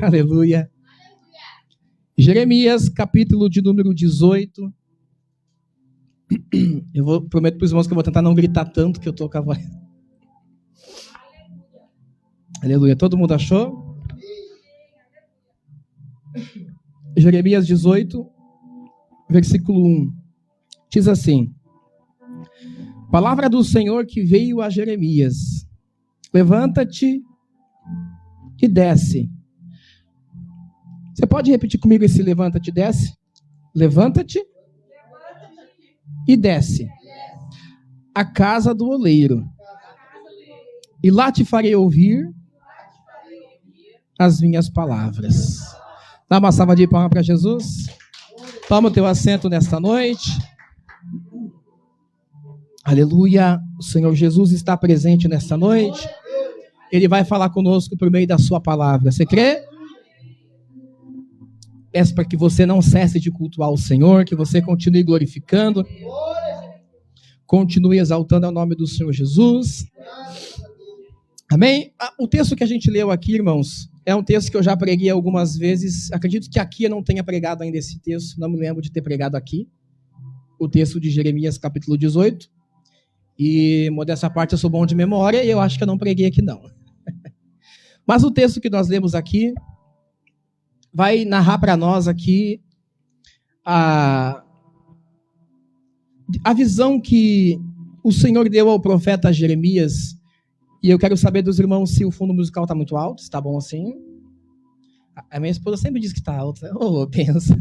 Aleluia. Jeremias, capítulo de número 18. Prometo para os irmãos que eu vou tentar não gritar tanto que eu estou com a voz. Aleluia. Todo mundo achou? Jeremias 18, versículo 1. Diz assim: Palavra do Senhor que veio a Jeremias. Levanta-te e desce. Você pode repetir comigo esse levanta-te e desce? Levanta-te e desce a casa do oleiro, e lá te farei ouvir as minhas palavras. Dá uma salva de palmas para Jesus. Toma o teu assento nesta noite. Aleluia. O Senhor Jesus está presente nesta noite. Ele vai falar conosco por meio da sua palavra. Você crê? Peço para que você não cesse de cultuar o Senhor, que você continue glorificando, continue exaltando o nome do Senhor Jesus. Amém? O texto que a gente leu aqui, irmãos, é um texto que eu já preguei algumas vezes. Acredito que aqui eu não tenha pregado ainda esse texto, não me lembro de ter pregado aqui. O texto de Jeremias, capítulo 18. E, modéstia à parte, eu sou bom de memória e eu acho que eu não preguei aqui, não. Mas o texto que nós lemos aqui vai narrar para nós aqui a visão que o Senhor deu ao profeta Jeremias. E eu quero saber dos irmãos se o fundo musical está muito alto, se está bom assim. A minha esposa sempre diz que está alto. Oh, pensa.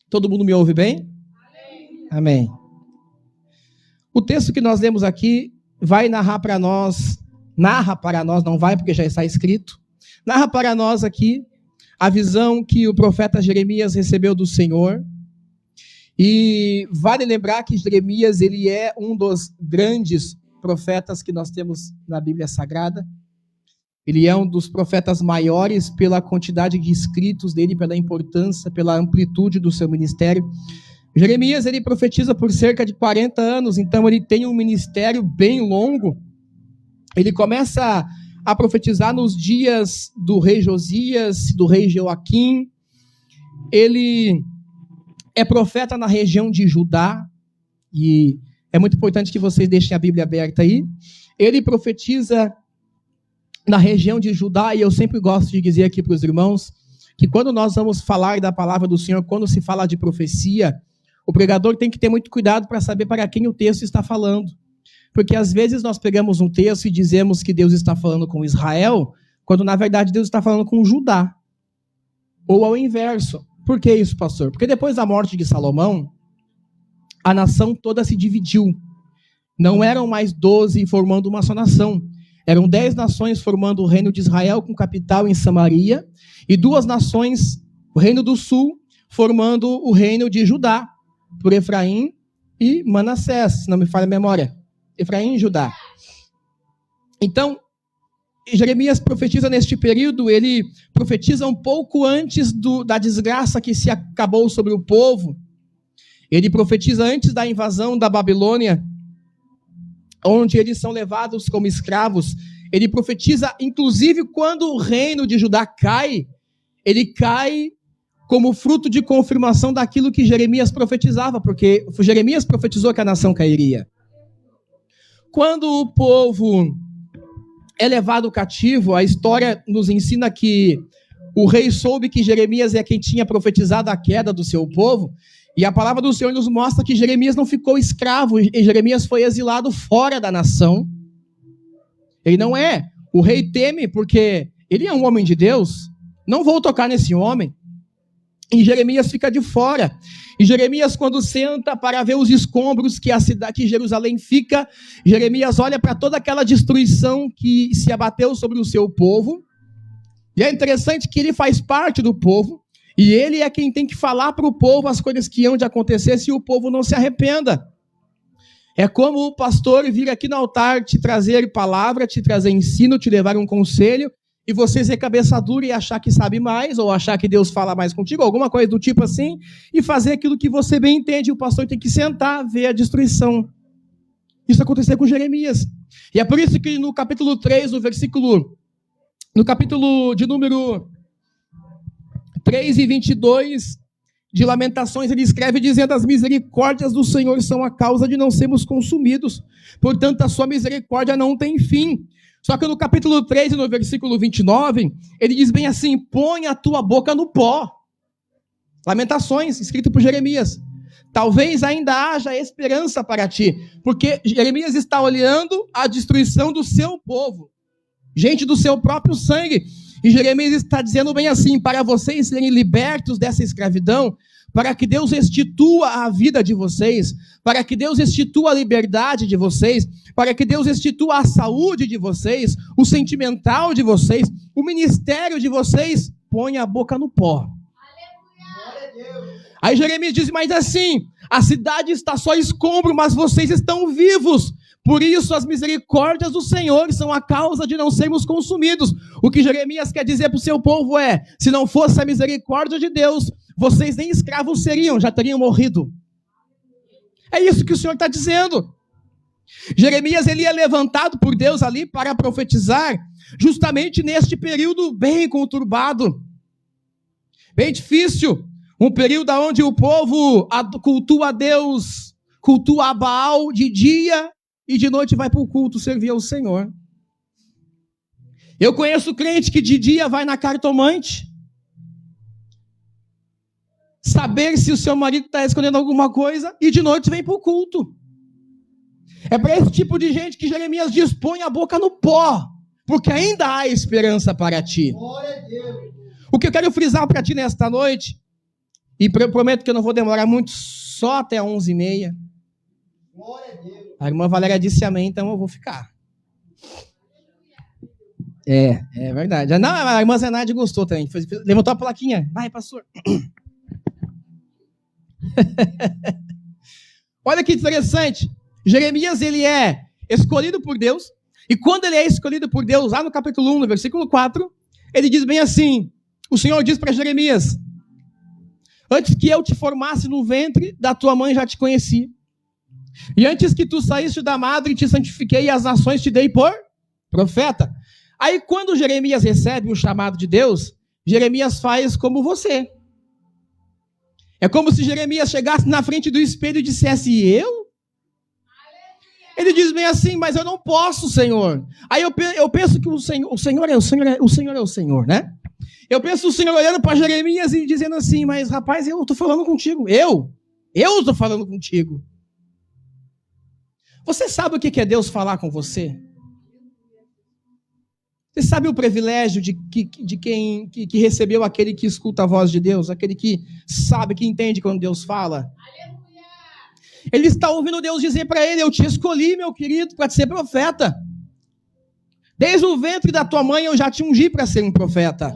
Todo mundo me ouve bem? Amém. O texto que nós lemos aqui vai narra para nós, não vai porque já está escrito, narra para nós aqui a visão que o profeta Jeremias recebeu do Senhor. E vale lembrar que Jeremias, ele é um dos grandes profetas que nós temos na Bíblia Sagrada. Ele é um dos profetas maiores pela quantidade de escritos dele, pela importância, pela amplitude do seu ministério. Jeremias, ele profetiza por cerca de 40 anos, então ele tem um ministério bem longo. Ele começa a profetizar nos dias do rei Josias, do rei Joaquim. Ele é profeta na região de Judá, e é muito importante que vocês deixem a Bíblia aberta aí. Ele profetiza na região de Judá, e eu sempre gosto de dizer aqui para os irmãos, que quando nós vamos falar da palavra do Senhor, quando se fala de profecia, o pregador tem que ter muito cuidado para saber para quem o texto está falando. Porque às vezes nós pegamos um texto e dizemos que Deus está falando com Israel, quando na verdade Deus está falando com Judá. Ou ao inverso. Por que isso, pastor? Porque depois da morte de Salomão, a nação toda se dividiu. Não eram mais 12 formando uma só nação. Eram 10 nações formando o reino de Israel com capital em Samaria, e 2 nações, o reino do sul, formando o reino de Judá, por Efraim e Manassés, se não me falha a memória. Efraim e Judá. Então, Jeremias profetiza neste período, ele profetiza um pouco antes da desgraça que se acabou sobre o povo. Ele profetiza antes da invasão da Babilônia, onde eles são levados como escravos. Ele profetiza, inclusive, quando o reino de Judá cai, ele cai como fruto de confirmação daquilo que Jeremias profetizava, porque Jeremias profetizou que a nação cairia. Quando o povo é levado cativo, a história nos ensina que o rei soube que Jeremias é quem tinha profetizado a queda do seu povo, e a palavra do Senhor nos mostra que Jeremias não ficou escravo, e Jeremias foi exilado fora da nação. Ele não é. O rei teme porque ele é um homem de Deus, não vou tocar nesse homem. E Jeremias fica de fora. E Jeremias, quando senta para ver os escombros que a cidade, que Jerusalém fica, Jeremias olha para toda aquela destruição que se abateu sobre o seu povo. E é interessante que ele faz parte do povo, e ele é quem tem que falar para o povo as coisas que hão de acontecer se o povo não se arrependa. É como o pastor vir aqui no altar te trazer palavra, te trazer ensino, te levar um conselho, e você ser cabeça dura e achar que sabe mais, ou achar que Deus fala mais contigo, alguma coisa do tipo assim, e fazer aquilo que você bem entende. O pastor tem que sentar, ver a destruição. Isso aconteceu com Jeremias. E é por isso que no capítulo 3, no versículo No capítulo de número 3 e 22 de Lamentações, ele escreve dizendo: as misericórdias do Senhor são a causa de não sermos consumidos, portanto a sua misericórdia não tem fim. Só que no capítulo 3, no versículo 29, ele diz bem assim: põe a tua boca no pó. Lamentações, escrito por Jeremias. Talvez ainda haja esperança para ti, porque Jeremias está olhando a destruição do seu povo, gente do seu próprio sangue. E Jeremias está dizendo bem assim: para vocês serem libertos dessa escravidão, para que Deus restitua a vida de vocês, para que Deus restitua a liberdade de vocês, para que Deus restitua a saúde de vocês, o sentimental de vocês, o ministério de vocês, põe a boca no pó. Aí Jeremias diz mais assim: a cidade está só escombro, mas vocês estão vivos. Por isso as misericórdias do Senhor são a causa de não sermos consumidos. O que Jeremias quer dizer para o seu povo é: se não fosse a misericórdia de Deus, vocês nem escravos seriam, já teriam morrido. É isso que o Senhor está dizendo. Jeremias, ele é levantado por Deus ali para profetizar justamente neste período bem conturbado, bem difícil. Um período onde o povo cultua a Deus, cultua a Baal de dia e de noite vai para o culto servir ao Senhor. Eu conheço crente que de dia vai na cartomante saber se o seu marido está escondendo alguma coisa e de noite vem para o culto. É para esse tipo de gente que Jeremias diz: põe a boca no pó, porque ainda há esperança para ti. O que eu quero frisar para ti nesta noite, e prometo que eu não vou demorar muito, só até 11h30. A irmã Valéria disse amém, então eu vou ficar. É verdade. Não, a irmã Zenaide gostou também. Levantou a plaquinha. Vai, pastor. Olha que interessante. Jeremias, ele é escolhido por Deus. E quando ele é escolhido por Deus, lá no capítulo 1, no versículo 4, ele diz bem assim: o Senhor diz para Jeremias: antes que eu te formasse no ventre da tua mãe, já te conheci. E antes que tu saísse da madre, te santifiquei e as nações te dei por profeta. Aí, quando Jeremias recebe o chamado de Deus, Jeremias faz como você. É como se Jeremias chegasse na frente do espelho e dissesse: eu? Ele diz bem assim: mas eu não posso, Senhor. Aí eu penso que o Senhor é o Senhor, né? Eu penso o Senhor olhando para Jeremias e dizendo assim: mas rapaz, eu estou falando contigo. Eu estou falando contigo. Você sabe o que é Deus falar com você? Você sabe o privilégio de quem que recebeu aquele que escuta a voz de Deus, aquele que sabe, que entende quando Deus fala? Aleluia! Ele está ouvindo Deus dizer para ele: eu te escolhi, meu querido, para ser profeta. Desde o ventre da tua mãe eu já te ungi para ser um profeta.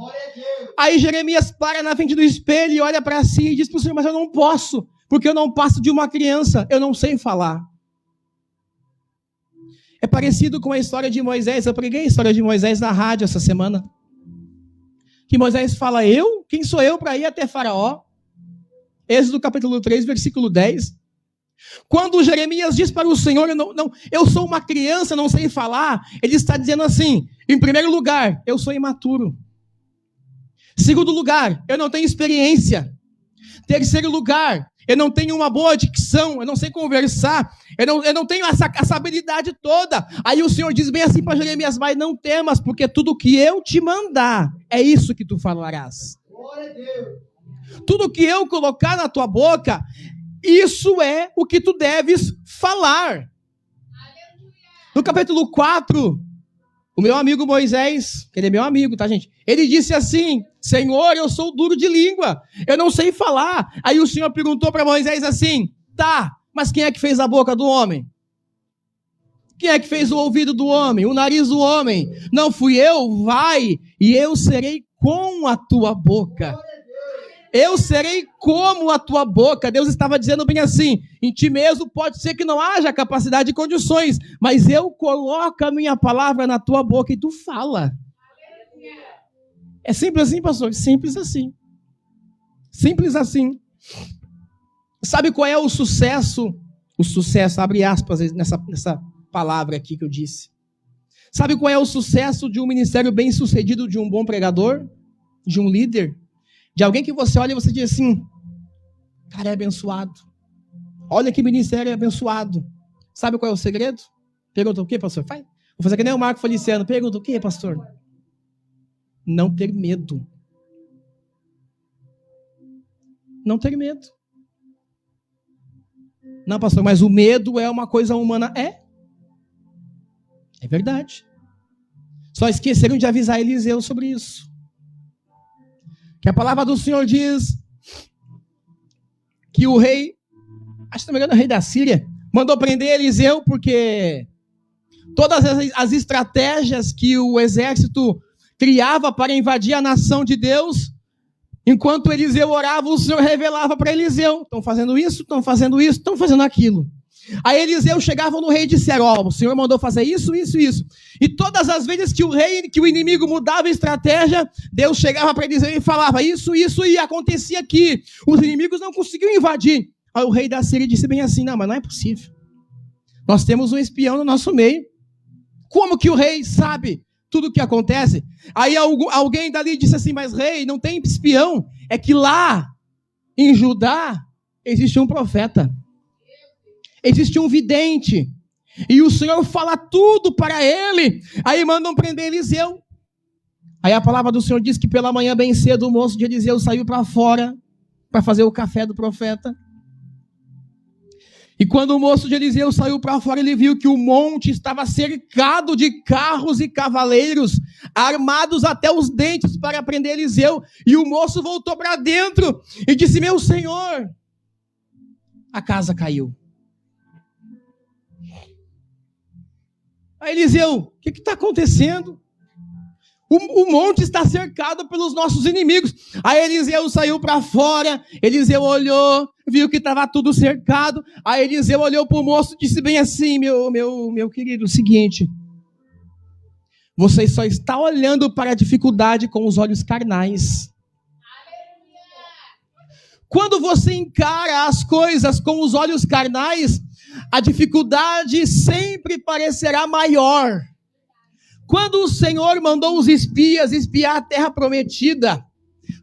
Aí Jeremias para na frente do espelho e olha para si e diz para o Senhor: mas eu não posso, porque eu não passo de uma criança, eu não sei falar. É parecido com a história de Moisés. Eu preguei a história de Moisés na rádio essa semana. Que Moisés fala: eu? Quem sou eu para ir até Faraó? Êxodo capítulo 3, versículo 10. Quando Jeremias diz para o Senhor: eu sou uma criança, não sei falar, ele está dizendo assim: em primeiro lugar, eu sou imaturo. Segundo lugar, eu não tenho experiência. Terceiro lugar, eu não tenho uma boa dicção, eu não sei conversar, eu não tenho essa habilidade toda. Aí o Senhor diz bem assim para Jeremias: mas não temas, porque tudo que eu te mandar, é isso que tu falarás. Glória a Deus. Tudo que eu colocar na tua boca, isso é o que tu deves falar. No capítulo 4, o meu amigo Moisés, que ele é meu amigo, tá, gente? Ele disse assim: Senhor, eu sou duro de língua, eu não sei falar. Aí o Senhor perguntou para Moisés assim: tá, mas quem é que fez a boca do homem? Quem é que fez o ouvido do homem, o nariz do homem? Não fui eu? Vai, e eu serei com a tua boca. Eu serei como a tua boca. Deus estava dizendo bem assim: em ti mesmo pode ser que não haja capacidade e condições, mas eu coloco a minha palavra na tua boca e tu fala. É simples assim, pastor? Simples assim. Simples assim. Sabe qual é o sucesso? O sucesso, abre aspas nessa palavra aqui que eu disse. Sabe qual é o sucesso de um ministério bem-sucedido, de um bom pregador, de um líder? De alguém que você olha e você diz assim, cara, é abençoado. Olha que ministério é abençoado. Sabe qual é o segredo? Pergunta o quê, pastor? Vou fazer que nem o Marco Feliciano. Pergunta o quê, pastor? Não ter medo. Não ter medo. Não, pastor, mas o medo é uma coisa humana. É verdade. Só esqueceram de avisar Eliseu sobre isso. Que a palavra do Senhor diz que o rei, acho que não me engano, o rei da Síria, mandou prender Eliseu porque todas as estratégias que o exército criava para invadir a nação de Deus, enquanto Eliseu orava, o Senhor revelava para Eliseu, estão fazendo isso, estão fazendo isso, estão fazendo aquilo. Aí Eliseu chegava no rei e disse, o Senhor mandou fazer isso, isso, isso. E todas as vezes que o inimigo mudava a estratégia, Deus chegava para Eliseu e falava, isso, e acontecia aqui. Os inimigos não conseguiam invadir. Aí o rei da Síria disse bem assim, não, mas não é possível. Nós temos um espião no nosso meio. Como que o rei sabe tudo o que acontece? Aí alguém dali disse assim, mas rei, não tem espião. É que lá, em Judá, existe um profeta. Existe um vidente. E o Senhor fala tudo para ele. Aí mandam prender Eliseu. Aí a palavra do Senhor diz que pela manhã bem cedo o moço de Eliseu saiu para fora para fazer o café do profeta. E quando o moço de Eliseu saiu para fora, ele viu que o monte estava cercado de carros e cavaleiros, armados até os dentes para prender Eliseu. E o moço voltou para dentro e disse, meu senhor, a casa caiu. Aí Eliseu, o que está acontecendo? O monte está cercado pelos nossos inimigos. Aí Eliseu saiu para fora, Eliseu olhou, viu que estava tudo cercado. Aí Eliseu olhou para o moço e disse bem assim, meu querido, o seguinte, você só está olhando para a dificuldade com os olhos carnais. Quando você encara as coisas com os olhos carnais, a dificuldade sempre parecerá maior. Quando o Senhor mandou os espias espiar a terra prometida,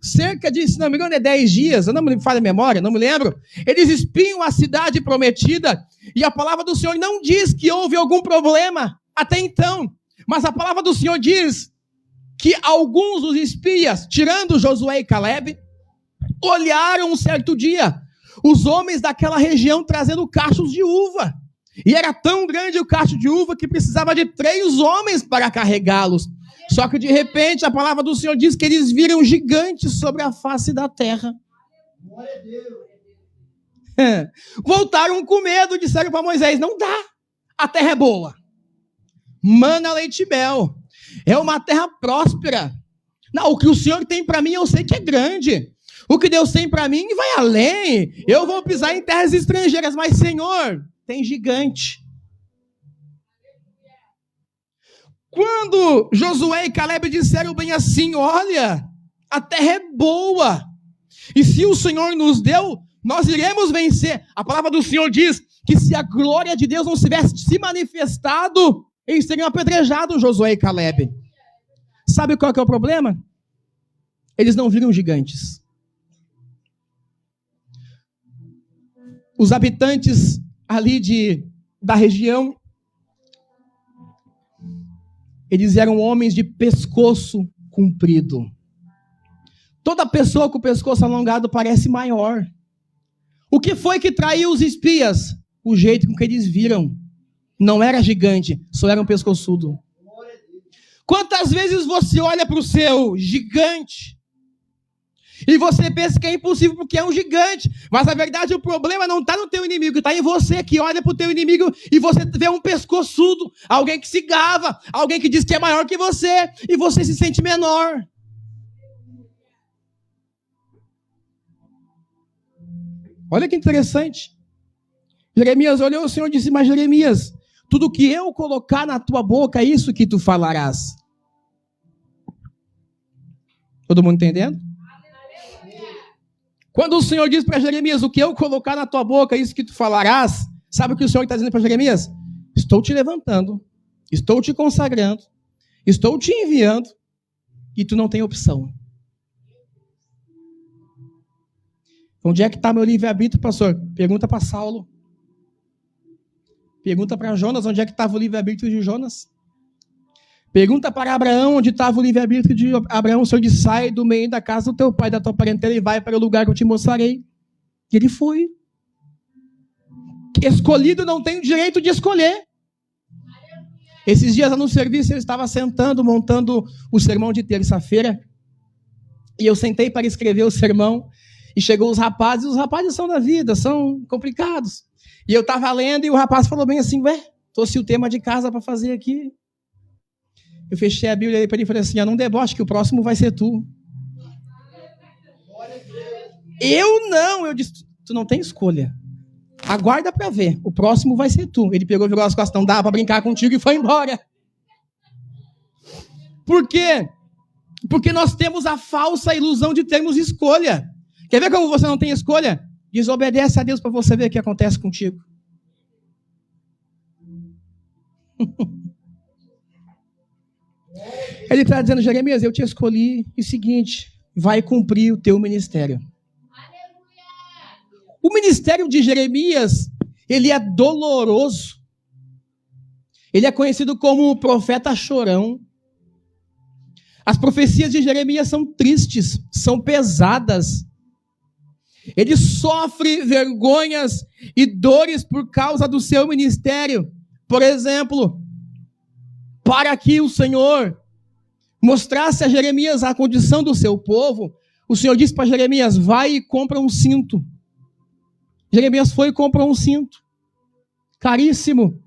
cerca de, se não me engano, 10 dias, eu não me falha a memória, não me lembro, eles espiam a cidade prometida, e a palavra do Senhor não diz que houve algum problema até então, mas a palavra do Senhor diz que alguns dos espias, tirando Josué e Caleb, olharam um certo dia os homens daquela região trazendo cachos de uva. E era tão grande o cacho de uva que precisava de 3 homens para carregá-los. Só que de repente a palavra do Senhor diz que eles viram gigantes sobre a face da terra. Voltaram com medo, disseram para Moisés, não dá, a terra é boa. Mana, leite e mel. É uma terra próspera. Não, o que o Senhor tem para mim eu sei que é grande. O que Deus tem para mim vai além. Eu vou pisar em terras estrangeiras, mas Senhor, tem gigante. Quando Josué e Caleb disseram bem assim, olha, a terra é boa. E se o Senhor nos deu, nós iremos vencer. A palavra do Senhor diz que se a glória de Deus não tivesse se manifestado, eles teriam apedrejado Josué e Caleb. Sabe qual que é o problema? Eles não viram gigantes. Os habitantes ali da região, eles eram homens de pescoço comprido. Toda pessoa com o pescoço alongado parece maior. O que foi que traiu os espias? O jeito com que eles viram. Não era gigante, só era um pescoçudo. Quantas vezes você olha para o seu gigante e você pensa que é impossível porque é um gigante, mas na verdade o problema não está no teu inimigo, está em você que olha para o teu inimigo e você vê um pescoçudo, alguém que se gava, alguém que diz que é maior que você e você se sente menor. Olha que interessante. Jeremias olhou o Senhor e disse, mas Jeremias, tudo que eu colocar na tua boca é isso que tu falarás. Todo mundo entendendo? Quando o Senhor diz para Jeremias, o que eu colocar na tua boca é isso que tu falarás, sabe o que o Senhor está dizendo para Jeremias? Estou te levantando, Estou te consagrando. Estou te enviando. E tu não tem opção. Onde é que está meu livre-arbítrio, pastor? Pergunta para Saulo. Pergunta para Jonas onde é que estava o livre-arbítrio de Jonas. Pergunta para Abraão onde estava o livre-arbítrio de Abraão. O Senhor diz, sai do meio da casa do teu pai, da tua parentela, e vai para o lugar que eu te mostrarei. E ele foi. Escolhido não tem o direito de escolher. Esses dias no serviço eu estava sentando, montando o sermão de terça-feira. E eu sentei para escrever o sermão. E chegou os rapazes são da vida, são complicados. E eu estava lendo e o rapaz falou bem assim, trouxe o tema de casa para fazer aqui. Eu fechei a Bíblia para ele e falei assim, não deboche que o próximo vai ser tu. Eu disse, tu não tem escolha. Aguarda para ver, o próximo vai ser tu. Ele pegou, virou as costas, não dá para brincar contigo e foi embora. Por quê? Porque nós temos a falsa ilusão de termos escolha. Quer ver como você não tem escolha? Desobedece a Deus para você ver o que acontece contigo. Ele está dizendo, Jeremias, eu te escolhi e o seguinte, vai cumprir o teu ministério. O ministério de Jeremias, ele é doloroso. Ele é conhecido como o profeta chorão. As profecias de Jeremias são tristes, são pesadas. Ele sofre vergonhas e dores por causa do seu ministério. Por exemplo, para que o Senhor mostrasse a Jeremias a condição do seu povo, o Senhor disse para Jeremias, vai e compra um cinto. Jeremias foi e comprou um cinto. Caríssimo.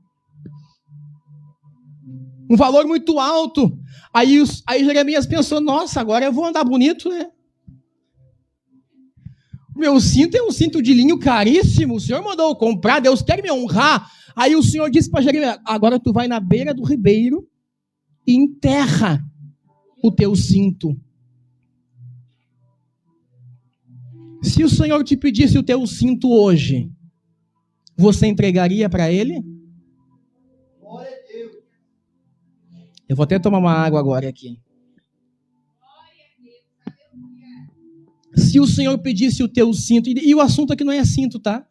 Um valor muito alto. Aí Jeremias pensou, nossa, agora eu vou andar bonito, né? Meu cinto é um cinto de linho caríssimo. O Senhor mandou eu comprar, Deus quer me honrar. Aí o Senhor disse para Jeremias, agora tu vai na beira do ribeiro e enterra o teu cinto. Se o Senhor te pedisse o teu cinto hoje, você entregaria para Ele? Eu vou até tomar uma água agora aqui. Se o Senhor pedisse o teu cinto, e o assunto aqui não é cinto, tá?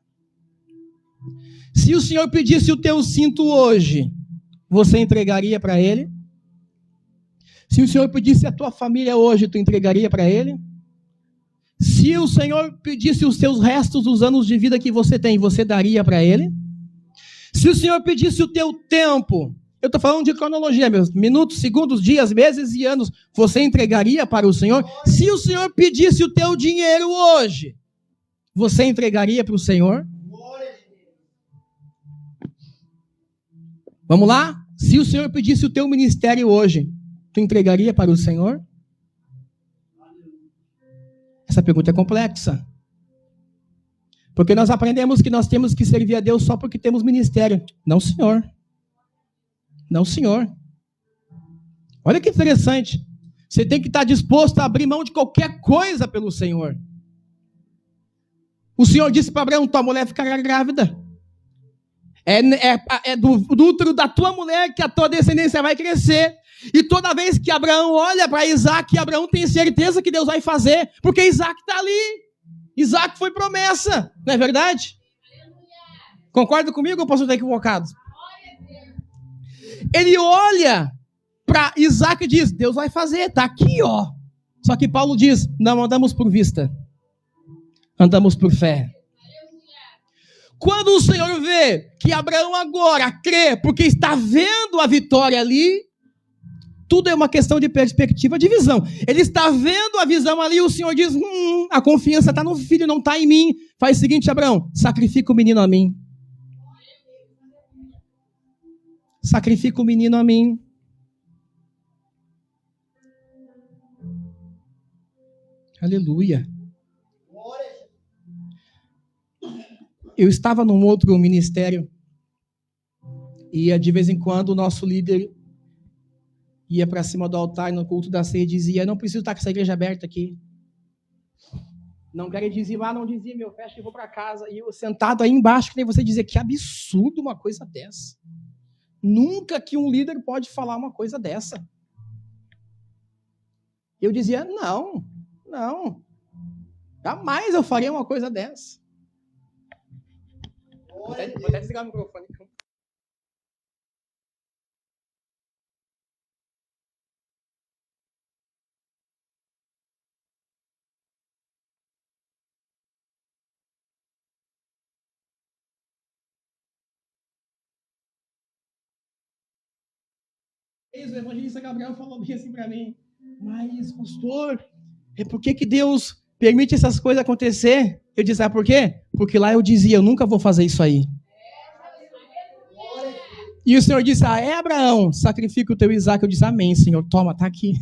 Se o Senhor pedisse o teu cinto hoje, você entregaria para Ele? Se o Senhor pedisse a tua família hoje, tu entregaria para Ele? Se o Senhor pedisse os teus restos dos anos de vida que você tem, você daria para Ele? Se o Senhor pedisse o teu tempo, eu estou falando de cronologia mesmo, minutos, segundos, dias, meses e anos, você entregaria para o Senhor? Se o Senhor pedisse o teu dinheiro hoje, você entregaria para o Senhor? Vamos lá? Se o Senhor pedisse o teu ministério hoje, tu entregaria para o Senhor? Essa pergunta é complexa. Porque nós aprendemos que nós temos que servir a Deus só porque temos ministério. Não, senhor. Não, senhor. Olha que interessante. Você tem que estar disposto a abrir mão de qualquer coisa pelo Senhor. O Senhor disse para Abraão, tua mulher ficará grávida. É do útero da tua mulher que a tua descendência vai crescer. E toda vez que Abraão olha para Isaac, Abraão tem certeza que Deus vai fazer, porque Isaac está ali. Isaac foi promessa, não é verdade? Concorda comigo ou posso estar equivocado? Ele olha para Isaac e diz, Deus vai fazer, está aqui, ó. Só que Paulo diz, não andamos por vista, andamos por fé. Quando o Senhor vê que Abraão agora crê, porque está vendo a vitória ali, tudo é uma questão de perspectiva, de visão. Ele está vendo a visão ali, o Senhor diz, a confiança está no filho, não está em mim. Faz o seguinte, Abraão, sacrifica o menino a mim. Sacrifica o menino a mim. Aleluia. Eu estava num outro ministério e de vez em quando o nosso líder ia para cima do altar no culto da ceia e dizia, não preciso estar com essa igreja aberta aqui. Não quero dizimar, não dizia, meu, fecha e vou para casa. E eu sentado aí embaixo, que nem você dizer, que absurdo uma coisa dessa. Nunca que um líder pode falar uma coisa dessa. Eu dizia, não, jamais eu faria uma coisa dessa. Vou até desligar o microfone. O evangelista Gabriel falou bem assim para mim, mas pastor, por que Deus permite essas coisas acontecer? Eu disse, sabe por quê? Porque lá eu dizia, eu nunca vou fazer isso aí. E o Senhor disse, Abraão, sacrifica o teu Isaac. Eu disse, amém, Senhor, toma, tá aqui.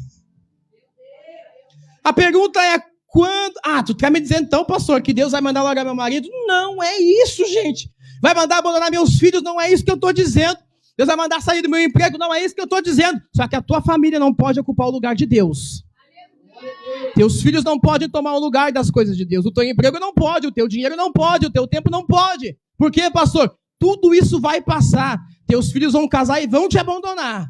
A pergunta é, quando... tu quer me dizer então, pastor, que Deus vai mandar largar meu marido? Não é isso, gente. Vai mandar abandonar meus filhos? Não é isso que eu estou dizendo. Deus vai mandar sair do meu emprego? Não é isso que eu estou dizendo. Só que a tua família não pode ocupar o lugar de Deus. Teus filhos não podem tomar o lugar das coisas de Deus. O teu emprego não pode, o teu dinheiro não pode, o teu tempo não pode. Por quê, pastor? Tudo isso vai passar. Teus filhos vão casar e vão te abandonar.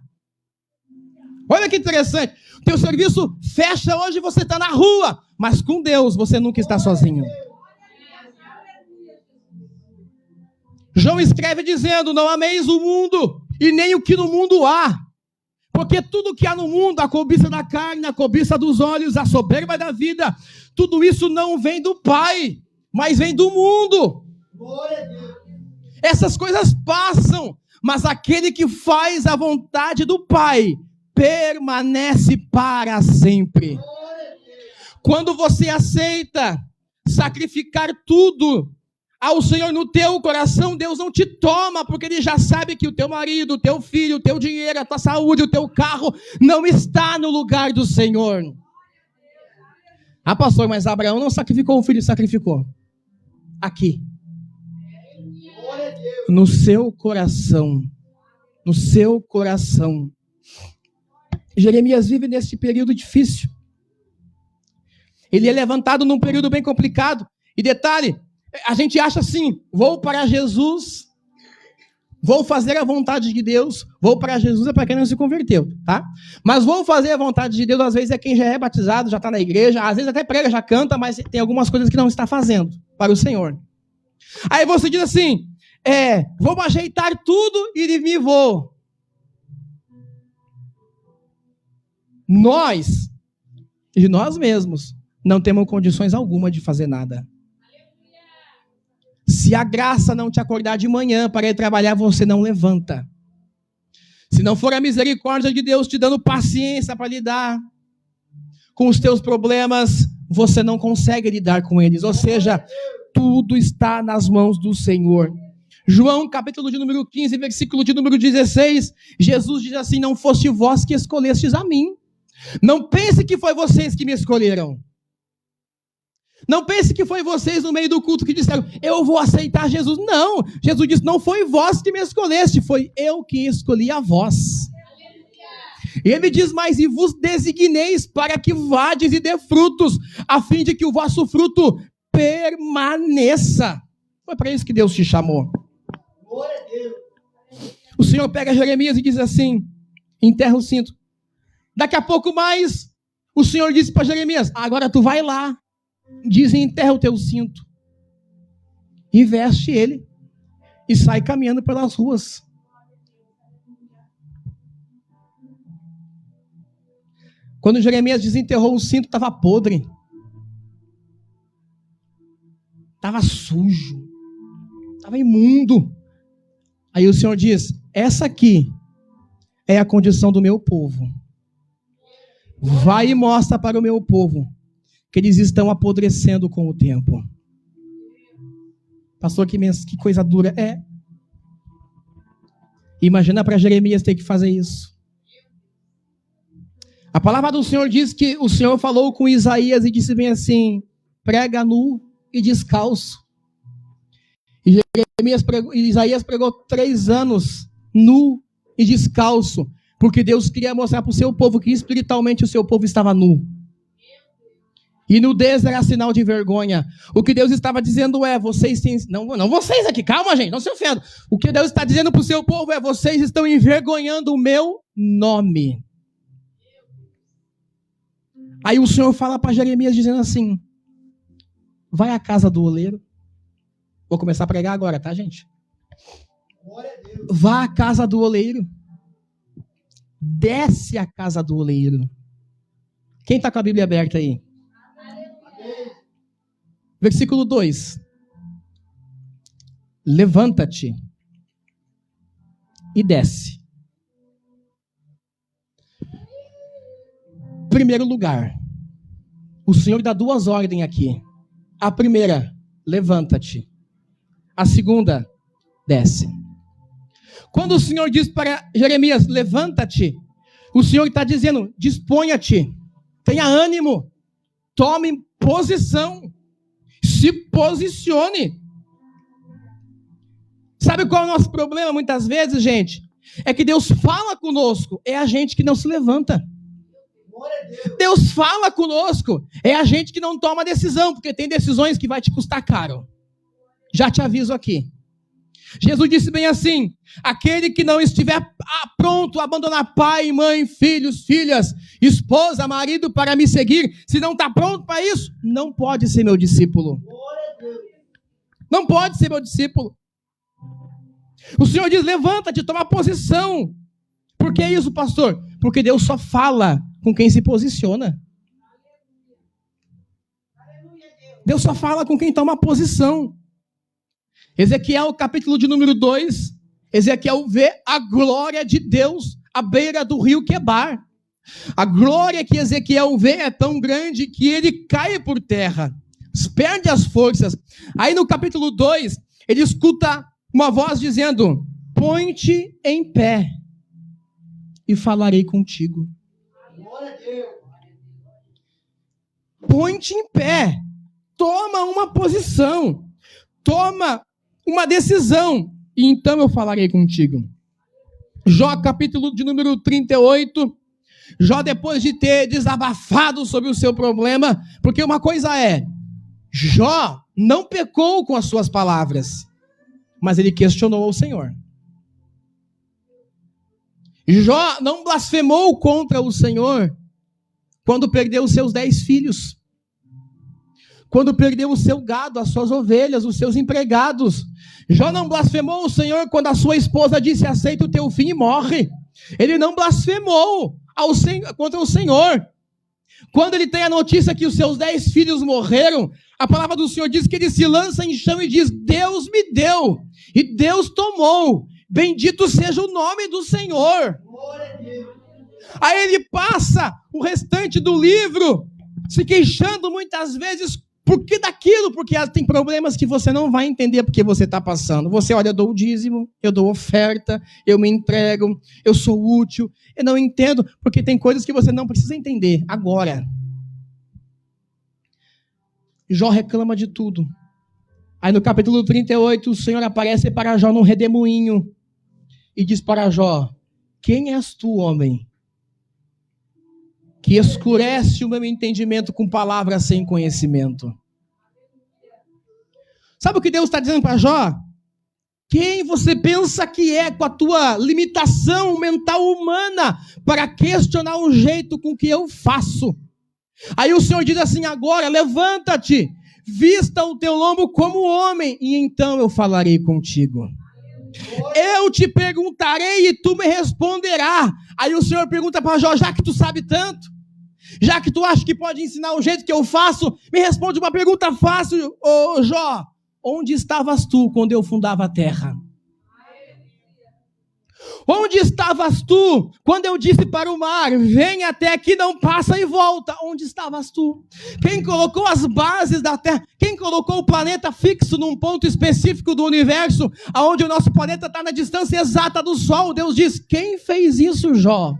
Olha que interessante. O teu serviço fecha hoje e você está na rua. Mas com Deus você nunca está sozinho. João escreve dizendo, não ameis o mundo e nem o que no mundo há. Porque tudo que há no mundo, a cobiça da carne, a cobiça dos olhos, a soberba da vida, tudo isso não vem do Pai, mas vem do mundo. Essas coisas passam, mas aquele que faz a vontade do Pai permanece para sempre. Quando você aceita sacrificar tudo ao Senhor no teu coração, Deus não te toma, porque Ele já sabe que o teu marido, o teu filho, o teu dinheiro, a tua saúde, o teu carro não está no lugar do Senhor. Pastor, mas Abraão não sacrificou o filho, sacrificou. Aqui. No seu coração. No seu coração. Jeremias vive nesse período difícil. Ele é levantado num período bem complicado. E detalhe, a gente acha assim, vou para Jesus, vou fazer a vontade de Deus, vou para Jesus é para quem não se converteu, tá? Mas vou fazer a vontade de Deus, às vezes é quem já é batizado, já está na igreja, às vezes até prega, já canta, mas tem algumas coisas que não está fazendo para o Senhor. Aí você diz assim, vou ajeitar tudo e me vou. Nós mesmos, não temos condições alguma de fazer nada. Se a graça não te acordar de manhã para ir trabalhar, você não levanta. Se não for a misericórdia de Deus te dando paciência para lidar com os teus problemas, você não consegue lidar com eles. Ou seja, tudo está nas mãos do Senhor. João, capítulo de número 15, versículo de número 16, Jesus diz assim, não foste vós que escolhestes a mim. Não pense que foi vocês que me escolheram. Não pense que foi vocês no meio do culto que disseram, eu vou aceitar Jesus. Não, Jesus disse, não foi vós que me escolheste, foi eu que escolhi a vós. Ele diz mais, e vos designeis para que vades e dê frutos, a fim de que o vosso fruto permaneça. Foi para isso que Deus te chamou. O Senhor pega Jeremias e diz assim, enterra o cinto. Daqui a pouco mais, o Senhor disse para Jeremias, agora tu vai lá. Desenterra o teu cinto e veste ele e sai caminhando pelas ruas. Quando Jeremias desenterrou o cinto, estava podre, estava sujo, estava imundo. Aí o Senhor diz, essa aqui é a condição do meu povo. Vai e mostra para o meu povo que eles estão apodrecendo com o tempo. Pastor, que coisa dura. Imagina para Jeremias ter que fazer isso. A palavra do Senhor diz que o Senhor falou com Isaías e disse bem assim, prega nu e descalço. E Isaías pregou 3 anos nu e descalço, porque Deus queria mostrar para o seu povo que espiritualmente o seu povo estava nu. E nudez era sinal de vergonha. O que Deus estava dizendo é, vocês têm... Não vocês aqui, calma gente, não se ofendam. O que Deus está dizendo para o seu povo é, vocês estão envergonhando o meu nome. Aí o Senhor fala para Jeremias dizendo assim, vai à casa do oleiro. Vou começar a pregar agora, tá gente? Vá à casa do oleiro. Desce à casa do oleiro. Quem está com a Bíblia aberta aí? Versículo 2. Levanta-te e desce. Primeiro lugar, o Senhor dá duas ordens aqui. A primeira, levanta-te. A segunda, desce. Quando o Senhor diz para Jeremias, levanta-te, o Senhor está dizendo, disponha-te, tenha ânimo, tome posição, se posicione. Sabe qual é o nosso problema muitas vezes, gente? É que Deus fala conosco, é a gente que não se levanta. Deus fala conosco, é a gente que não toma decisão, porque tem decisões que vai te custar caro. Já te aviso aqui. Jesus disse bem assim, aquele que não estiver pronto a abandonar pai, mãe, filhos, filhas, esposa, marido para me seguir, se não está pronto para isso, não pode ser meu discípulo. Não pode ser meu discípulo. O Senhor diz, levanta-te, toma posição. Por que isso, pastor? Porque Deus só fala com quem se posiciona. Deus só fala com quem toma posição. Ezequiel, capítulo de número 2, Ezequiel vê a glória de Deus à beira do rio Quebar. A glória que Ezequiel vê é tão grande que ele cai por terra, perde as forças. Aí no capítulo 2, ele escuta uma voz dizendo, põe-te em pé e falarei contigo. Põe-te em pé, toma uma posição, toma uma decisão, e então eu falarei contigo. Jó, capítulo de número 38, Jó, depois de ter desabafado sobre o seu problema, porque uma coisa é, Jó não pecou com as suas palavras, mas ele questionou ao Senhor. Jó não blasfemou contra o Senhor quando perdeu os seus 10 filhos, quando perdeu o seu gado, as suas ovelhas, os seus empregados. Jó não blasfemou o Senhor quando a sua esposa disse, aceita o teu fim e morre. Ele não blasfemou contra o Senhor. Quando ele tem a notícia que os seus 10 filhos morreram, a palavra do Senhor diz que ele se lança em chão e diz, Deus me deu, e Deus tomou. Bendito seja o nome do Senhor. Aí ele passa o restante do livro se queixando muitas vezes porque tem problemas que você não vai entender porque você está passando. Você olha, eu dou o dízimo, eu dou oferta, eu me entrego, eu sou útil. Eu não entendo porque tem coisas que você não precisa entender agora. Jó reclama de tudo. Aí no capítulo 38, o Senhor aparece para Jó num redemoinho e diz para Jó, quem és tu, homem, que escurece o meu entendimento com palavras sem conhecimento? Sabe o que Deus está dizendo para Jó? Quem você pensa que é com a tua limitação mental humana para questionar o jeito com que eu faço? Aí o Senhor diz assim, agora levanta-te, vista o teu lombo como homem, e então eu falarei contigo. Eu te perguntarei e tu me responderás. Aí o Senhor pergunta para Jó, já que tu sabe tanto, já que tu acha que pode ensinar o jeito que eu faço, me responde uma pergunta fácil, ô Jó. Onde estavas tu quando eu fundava a terra? Onde estavas tu quando eu disse para o mar, vem até aqui, não passa e volta? Onde estavas tu? Quem colocou as bases da terra? Quem colocou o planeta fixo num ponto específico do universo, aonde o nosso planeta está na distância exata do Sol? Deus diz, quem fez isso, Jó?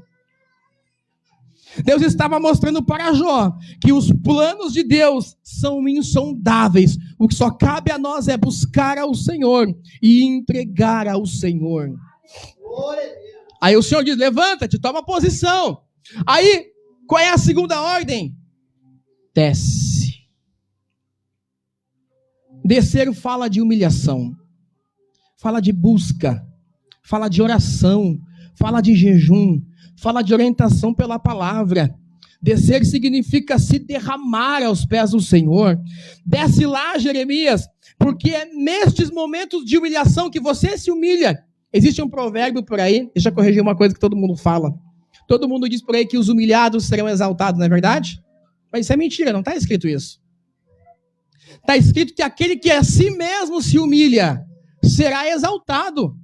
Deus estava mostrando para Jó que os planos de Deus são insondáveis. O que só cabe a nós é buscar ao Senhor e entregar ao Senhor. Aí o Senhor diz, levanta-te, toma posição. Aí, qual é a segunda ordem? Desce. Descer fala de humilhação, fala de busca, fala de oração, fala de jejum, fala de orientação pela palavra. Descer significa se derramar aos pés do Senhor. Desce lá, Jeremias, porque é nestes momentos de humilhação que você se humilha. Existe um provérbio por aí, deixa eu corrigir uma coisa que todo mundo fala. Todo mundo diz por aí que os humilhados serão exaltados, não é verdade? Mas isso é mentira, não está escrito isso. Está escrito que aquele que a si mesmo se humilha será exaltado.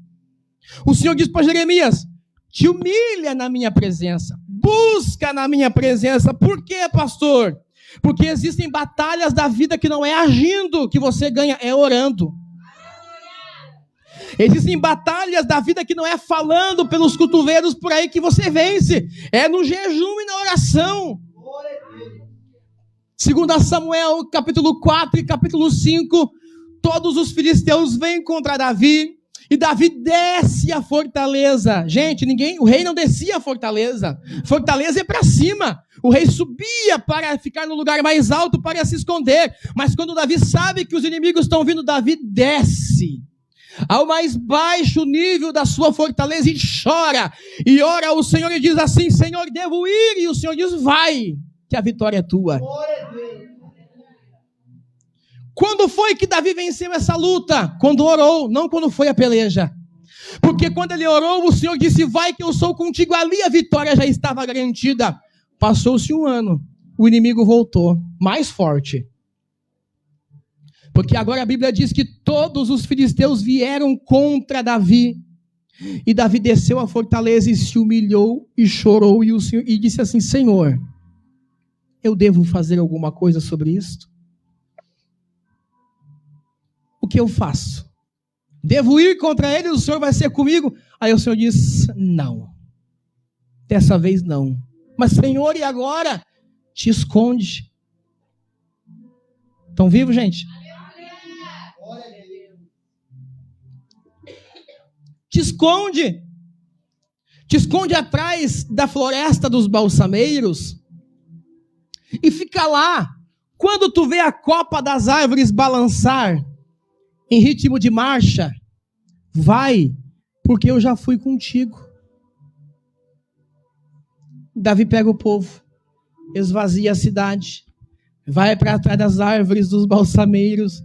O Senhor diz para Jeremias: te humilha na minha presença, busca na minha presença. Por quê, pastor? Porque existem batalhas da vida que não é agindo que você ganha, é orando. Existem batalhas da vida que não é falando pelos cotovelos por aí que você vence, é no jejum e na oração. 2 Samuel, capítulo 4 e capítulo 5, todos os filisteus vêm contra Davi, e Davi desce a fortaleza. Gente, o rei não descia a fortaleza. Fortaleza é para cima. O rei subia para ficar no lugar mais alto para se esconder. Mas quando Davi sabe que os inimigos estão vindo, Davi desce ao mais baixo nível da sua fortaleza e chora. E ora ao Senhor e diz assim: Senhor, devo ir? E o Senhor diz: vai, que a vitória é tua. Quando foi que Davi venceu essa luta? Quando orou, não quando foi a peleja. Porque quando ele orou, o Senhor disse: vai que eu sou contigo. Ali a vitória já estava garantida. Passou-se um ano, o inimigo voltou, mais forte. Porque agora a Bíblia diz que todos os filisteus vieram contra Davi. E Davi desceu a fortaleza e se humilhou e chorou. E disse assim: Senhor, eu devo fazer alguma coisa sobre isto? O que eu faço? Devo ir contra ele? O Senhor vai ser comigo? Aí o Senhor diz: não. Dessa vez não. Mas Senhor, e agora? Te esconde. Estão vivos, gente? Te esconde. Te esconde atrás da floresta dos balsameiros. E fica lá. Quando tu vê a copa das árvores balançar em ritmo de marcha, vai, porque eu já fui contigo. Davi pega o povo, esvazia a cidade, vai para trás das árvores dos balsameiros.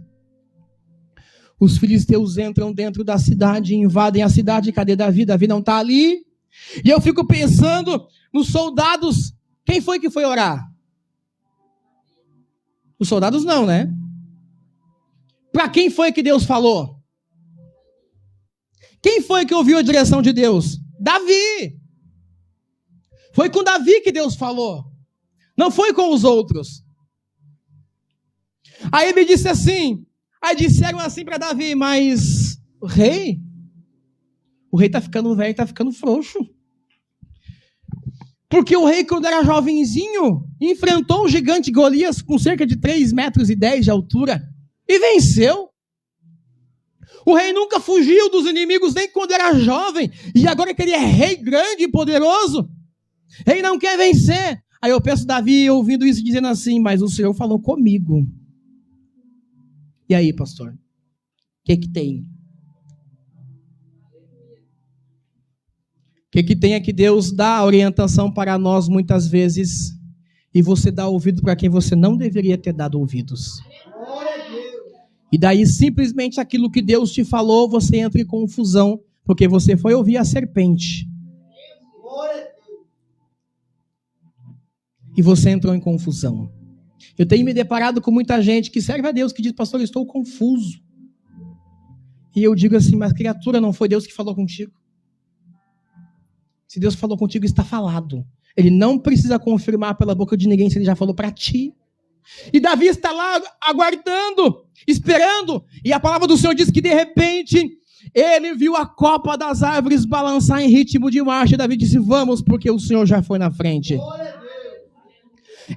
Os filisteus entram dentro da cidade, invadem a cidade. Cadê Davi? Davi não está ali. E eu fico pensando nos soldados. Quem foi que foi orar? Os soldados não, né? Para quem foi que Deus falou? Quem foi que ouviu a direção de Deus? Davi. Foi com Davi que Deus falou. Não foi com os outros. Aí me disse assim. Aí disseram assim para Davi: mas o rei está ficando velho, está ficando frouxo. Porque o rei, quando era jovenzinho, enfrentou um gigante Golias com cerca de 3,10 metros de altura. E venceu. O rei nunca fugiu dos inimigos, nem quando era jovem. E agora que ele é rei grande e poderoso, ele não quer vencer. Aí eu penso Davi ouvindo isso, dizendo assim: mas o Senhor falou comigo. E aí, pastor? O que tem? O que tem é que Deus dá a orientação para nós muitas vezes, e você dá ouvido para quem você não deveria ter dado ouvidos. E daí, simplesmente aquilo que Deus te falou, você entra em confusão, porque você foi ouvir a serpente. E você entrou em confusão. Eu tenho me deparado com muita gente que serve a Deus, que diz: pastor, eu estou confuso. E eu digo assim: mas criatura, não foi Deus que falou contigo? Se Deus falou contigo, está falado. Ele não precisa confirmar pela boca de ninguém se ele já falou para ti. E Davi está lá aguardando, esperando. E a palavra do Senhor diz que de repente ele viu a copa das árvores balançar em ritmo de marcha. E Davi disse: vamos, porque o Senhor já foi na frente.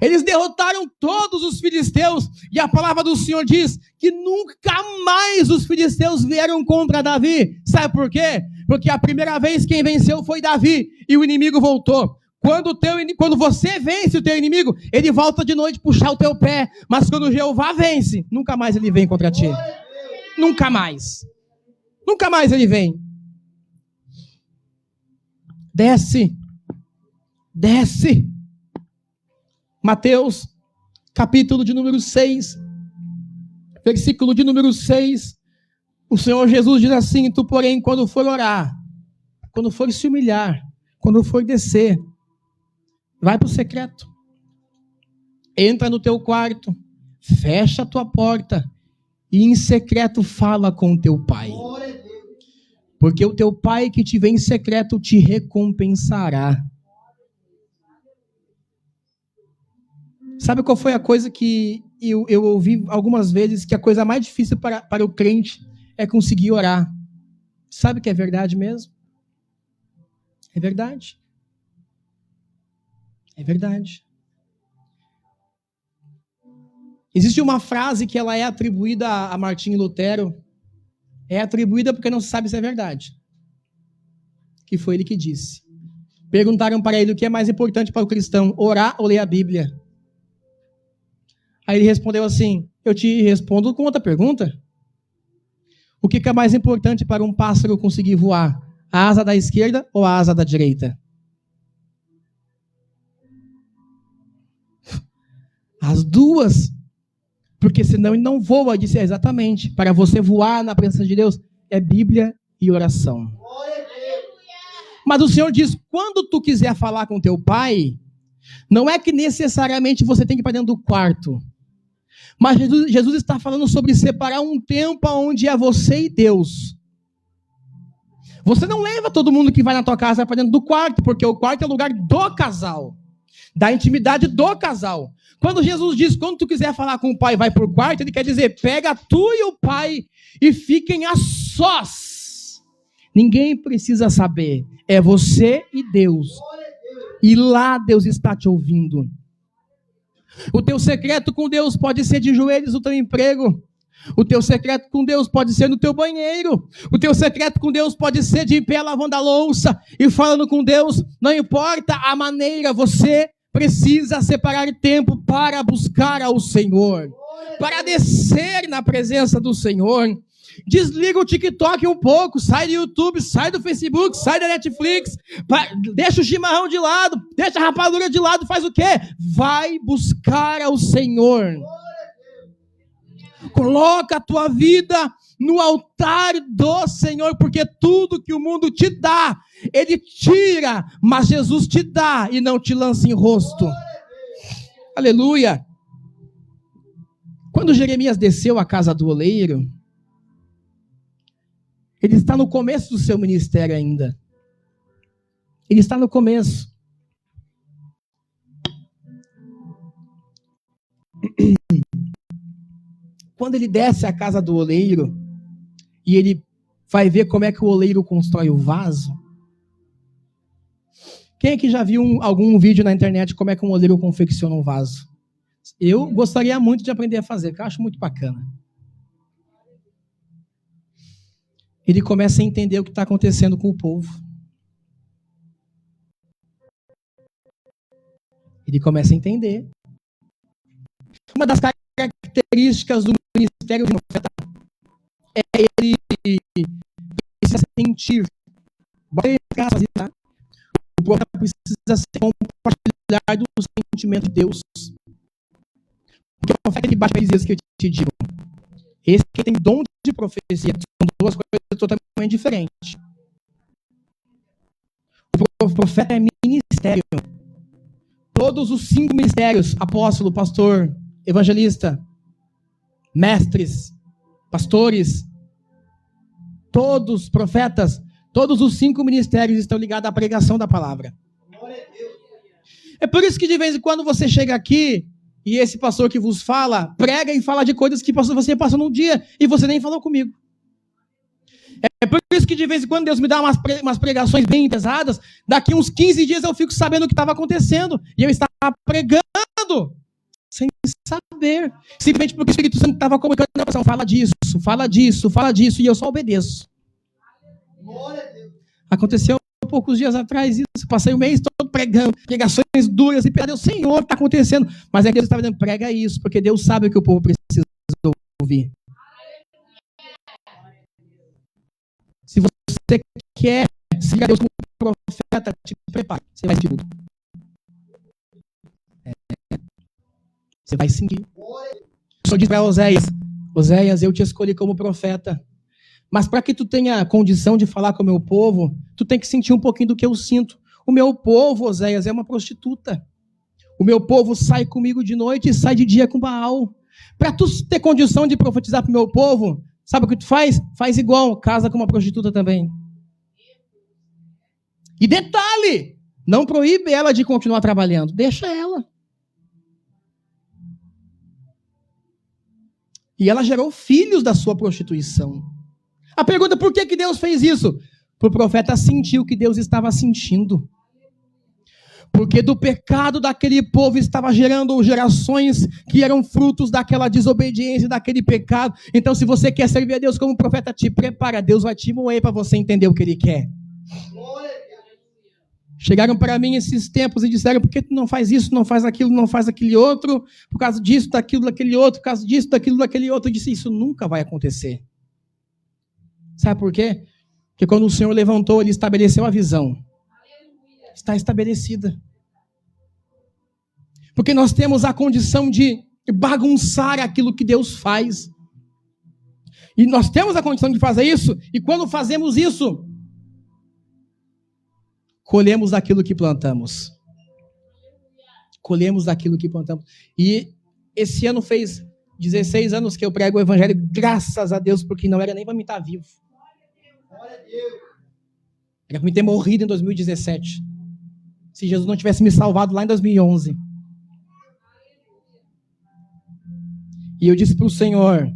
Eles derrotaram todos os filisteus. E a palavra do Senhor diz que nunca mais os filisteus vieram contra Davi. Sabe por quê? Porque a primeira vez quem venceu foi Davi. E o inimigo voltou. Quando você vence o teu inimigo, ele volta de noite puxar o teu pé. Mas quando Jeová vence, nunca mais ele vem contra ti. Nunca mais. Nunca mais ele vem. Desce. Desce. Mateus, capítulo de número 6, versículo de número 6. O Senhor Jesus diz assim: tu, porém, quando for orar, quando for se humilhar, quando for descer, vai para o secreto. Entra no teu quarto, fecha a tua porta e em secreto fala com o teu pai. Porque o teu pai que te vê em secreto te recompensará. Sabe qual foi a coisa que eu ouvi algumas vezes, que a coisa mais difícil para o crente é conseguir orar? Sabe que é verdade mesmo? É verdade. É verdade. Existe uma frase que ela é atribuída a Martinho Lutero. É atribuída porque não se sabe se é verdade. Que foi ele que disse. Perguntaram para ele o que é mais importante para o cristão, orar ou ler a Bíblia. Aí ele respondeu assim: eu te respondo com outra pergunta. O que é mais importante para um pássaro conseguir voar? A asa da esquerda ou a asa da direita? As duas. Porque senão ele não voa. Disse: exatamente. Para você voar na presença de Deus, é Bíblia e oração. Mas o Senhor diz: quando tu quiser falar com teu pai, não é que necessariamente você tem que ir para dentro do quarto. Mas Jesus está falando sobre separar um tempo onde é você e Deus. Você não leva todo mundo que vai na tua casa para dentro do quarto, porque o quarto é o lugar do casal, da intimidade do casal. Quando Jesus diz: quando tu quiser falar com o pai, vai para o quarto, ele quer dizer: pega tu e o pai e fiquem a sós. Ninguém precisa saber. É você e Deus. E lá Deus está te ouvindo. O teu secreto com Deus pode ser de joelhos no teu emprego. O teu secreto com Deus pode ser no teu banheiro. O teu secreto com Deus pode ser de em pé lavando a louça e falando com Deus. Não importa a maneira, você precisa separar tempo para buscar ao Senhor, para descer na presença do Senhor. Desliga o TikTok um pouco, sai do YouTube, sai do Facebook, sai da Netflix, deixa o chimarrão de lado, deixa a rapadura de lado, faz o quê? Vai buscar ao Senhor. Coloca a tua vida no altar do Senhor, porque tudo que o mundo te dá, ele tira, mas Jesus te dá e não te lança em rosto. Aleluia! Quando Jeremias desceu à casa do oleiro, ele está no começo do seu ministério ainda. Ele está no começo. Quando ele desce à casa do oleiro, e ele vai ver como é que o oleiro constrói o vaso. Quem é que já viu algum vídeo na internet como é que um oleiro confecciona um vaso? Eu gostaria muito de aprender a fazer, porque eu acho muito bacana. Ele começa a entender o que está acontecendo com o povo. Ele começa a entender. Uma das características do ministério de profeta é ele se sentir. O profeta precisa se compartilhar do sentimento de Deus. Porque o profeta ele bate para dizer que eu te digo. Esse que tem dom de profecia são duas coisas totalmente diferentes. O profeta é ministério. Todos os 5 ministérios, apóstolo, pastor, evangelista, mestres, pastores, todos profetas, todos os 5 ministérios estão ligados à pregação da palavra. É por isso que de vez em quando você chega aqui e esse pastor que vos fala, prega e fala de coisas que você passou num dia e você nem falou comigo. É por isso que de vez em quando Deus me dá umas pregações bem pesadas, daqui uns 15 dias eu fico sabendo o que estava acontecendo e eu estava pregando sem saber, simplesmente porque o Espírito Santo estava comunicando na oração: fala disso, fala disso, fala disso, e eu só obedeço. Aconteceu poucos dias atrás isso, passei o mês todo pregando, pregações duras, e Deus, Senhor, o que está acontecendo? Mas é que Deus estava dizendo, prega isso, porque Deus sabe o que o povo precisa ouvir. Se você quer seguir a Deus como profeta, te prepare, você vai seguir tudo. Você vai seguir. O Senhor diz para Oséias, Oséias, eu te escolhi como profeta, mas para que tu tenha condição de falar com o meu povo, tu tem que sentir um pouquinho do que eu sinto. O meu povo, Oséias, é uma prostituta. O meu povo sai comigo de noite e sai de dia com Baal. Para tu ter condição de profetizar para o meu povo, sabe o que tu faz? Faz igual, casa com uma prostituta também. E detalhe, não proíbe ela de continuar trabalhando, deixa ela. E ela gerou filhos da sua prostituição. A pergunta, por que Deus fez isso? Para o profeta sentir o que Deus estava sentindo. Porque do pecado daquele povo estava gerando gerações que eram frutos daquela desobediência, daquele pecado. Então, se você quer servir a Deus como profeta, te prepara. Deus vai te moer para você entender o que Ele quer. Chegaram para mim esses tempos e disseram, por que tu não faz isso, não faz aquilo, não faz aquele outro, por causa disso, daquilo, daquele outro, por causa disso, daquilo, daquele outro. Eu disse, isso nunca vai acontecer. Sabe por quê? Porque quando o Senhor levantou, Ele estabeleceu a visão. Está estabelecida. Porque nós temos a condição de bagunçar aquilo que Deus faz. E nós temos a condição de fazer isso, e quando fazemos isso, colhemos daquilo que plantamos. Colhemos daquilo que plantamos. E esse ano fez 16 anos que eu prego o evangelho, graças a Deus, porque não era nem para mim estar vivo. Era para mim ter morrido em 2017. Se Jesus não tivesse me salvado lá em 2011. E eu disse para o Senhor,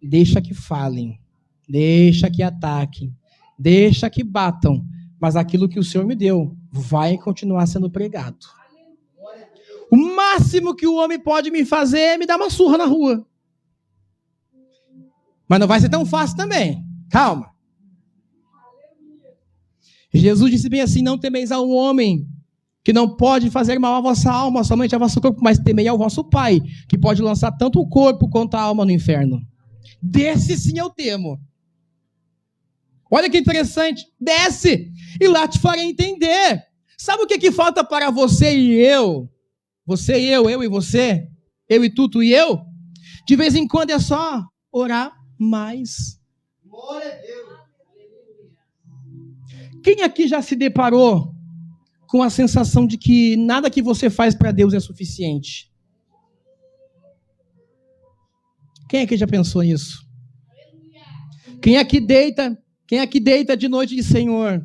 deixa que falem, deixa que ataquem, deixa que batam, mas aquilo que o Senhor me deu vai continuar sendo pregado. O máximo que o homem pode me fazer é me dar uma surra na rua. Mas não vai ser tão fácil também. Calma. Jesus disse bem assim, não temeis ao homem, que não pode fazer mal à vossa alma, somente ao vosso corpo, mas temei ao vosso Pai, que pode lançar tanto o corpo quanto a alma no inferno. Desse sim eu temo. Olha que interessante, desce, e lá te farei entender. Sabe o que falta para você e eu? Você e eu e você? Eu e tu e eu? De vez em quando é só orar mais. Glória a Deus. Quem aqui já se deparou com a sensação de que nada que você faz para Deus é suficiente? Quem aqui já pensou nisso? Quem aqui deita de noite e diz, Senhor,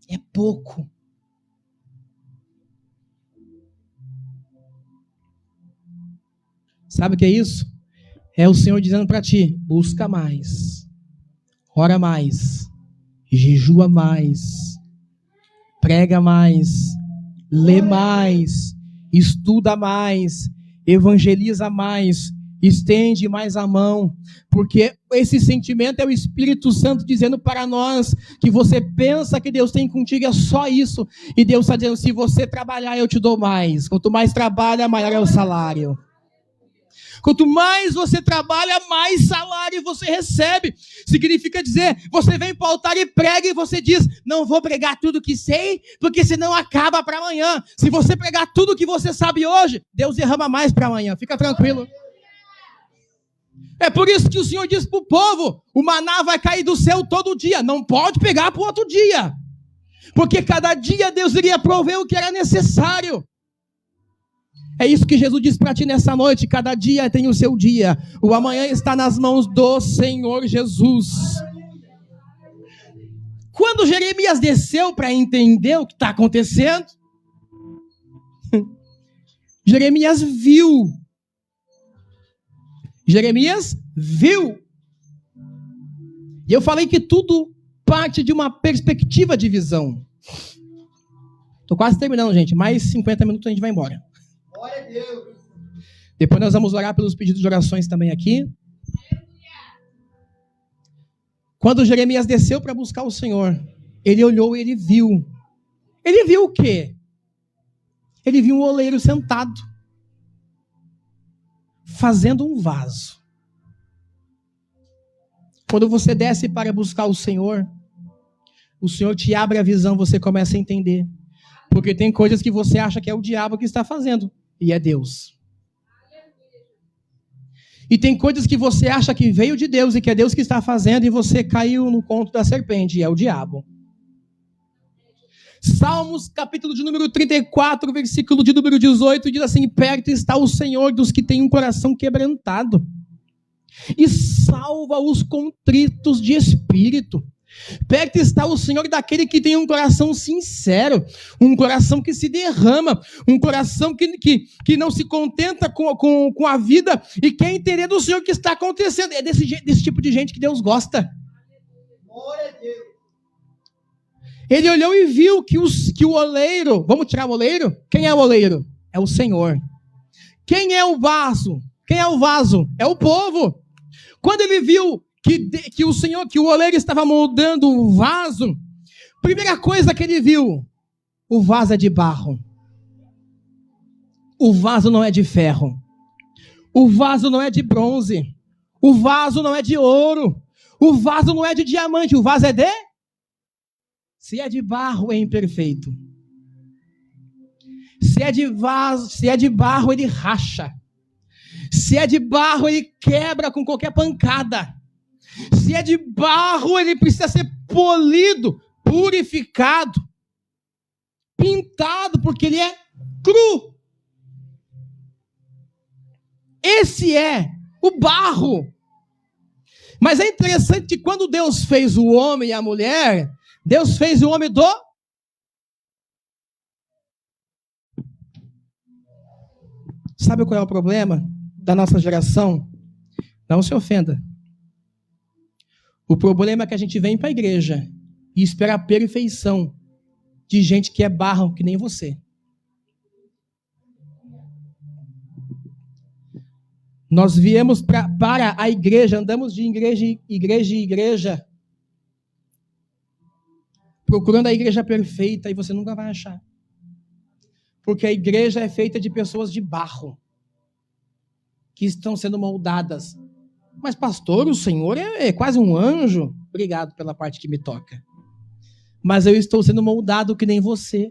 é pouco. Sabe o que é isso? É o Senhor dizendo para ti, busca mais, ora mais, jejua mais, prega mais, lê mais, estuda mais, evangeliza mais, estende mais a mão, porque esse sentimento é o Espírito Santo dizendo para nós que você pensa que Deus tem contigo, é só isso, e Deus está dizendo, se você trabalhar eu te dou mais, quanto mais trabalha, maior é o salário. Quanto mais você trabalha, mais salário você recebe. Significa dizer, você vem para o altar e prega e você diz, não vou pregar tudo que sei, porque senão acaba para amanhã. Se você pregar tudo que você sabe hoje, Deus derrama mais para amanhã. Fica tranquilo. É por isso que o Senhor diz para o povo, o maná vai cair do céu todo dia. Não pode pegar para o outro dia. Porque cada dia Deus iria prover o que era necessário. É isso que Jesus diz para ti nessa noite, cada dia tem o seu dia, o amanhã está nas mãos do Senhor Jesus. Quando Jeremias desceu para entender o que está acontecendo, Jeremias viu. E eu falei que tudo parte de uma perspectiva de visão. Estou quase terminando, gente, mais 50 minutos a gente vai embora. Glória a Deus. Depois nós vamos orar pelos pedidos de orações também aqui. Quando Jeremias desceu para buscar o Senhor, ele olhou e ele viu. Ele viu o quê? Ele viu um oleiro sentado, fazendo um vaso. Quando você desce para buscar o Senhor te abre a visão, você começa a entender. Porque tem coisas que você acha que é o diabo que está fazendo, e é Deus. E tem coisas que você acha que veio de Deus e que é Deus que está fazendo, e você caiu no conto da serpente, e é o diabo. Salmos, capítulo de número 34, versículo de número 18, diz assim: perto está o Senhor dos que têm um coração quebrantado, e salva os contritos de espírito. Perto está o Senhor daquele que tem um coração sincero, um coração que se derrama, um coração que não se contenta com a vida e quer entender do Senhor o que está acontecendo. É desse tipo de gente que Deus gosta. Glória a Deus. Ele olhou e viu que o oleiro, vamos tirar o oleiro? Quem é o oleiro? É o Senhor. Quem é o vaso? Quem é o vaso? É o povo. Quando ele viu que o Senhor, que o oleiro estava moldando o vaso, primeira coisa que ele viu, o vaso é de barro. O vaso não é de ferro. O vaso não é de bronze. O vaso não é de ouro. O vaso não é de diamante. O vaso é de... Se é de barro, é imperfeito. Se é de barro, ele racha. Se é de barro, ele quebra com qualquer pancada. Se é de barro, ele precisa ser polido, purificado, pintado, porque ele é cru. Esse é o barro. Mas é interessante que quando Deus fez o homem e a mulher, Deus fez o homem do... Sabe qual é o problema da nossa geração? Não se ofenda. O problema é que a gente vem para a igreja e espera a perfeição de gente que é barro, que nem você. Nós viemos para a igreja, andamos de igreja em igreja, procurando a igreja perfeita, e você nunca vai achar. Porque a igreja é feita de pessoas de barro, que estão sendo moldadas. Mas pastor, o Senhor é quase um anjo. Obrigado pela parte que me toca. Mas eu estou sendo moldado que nem você.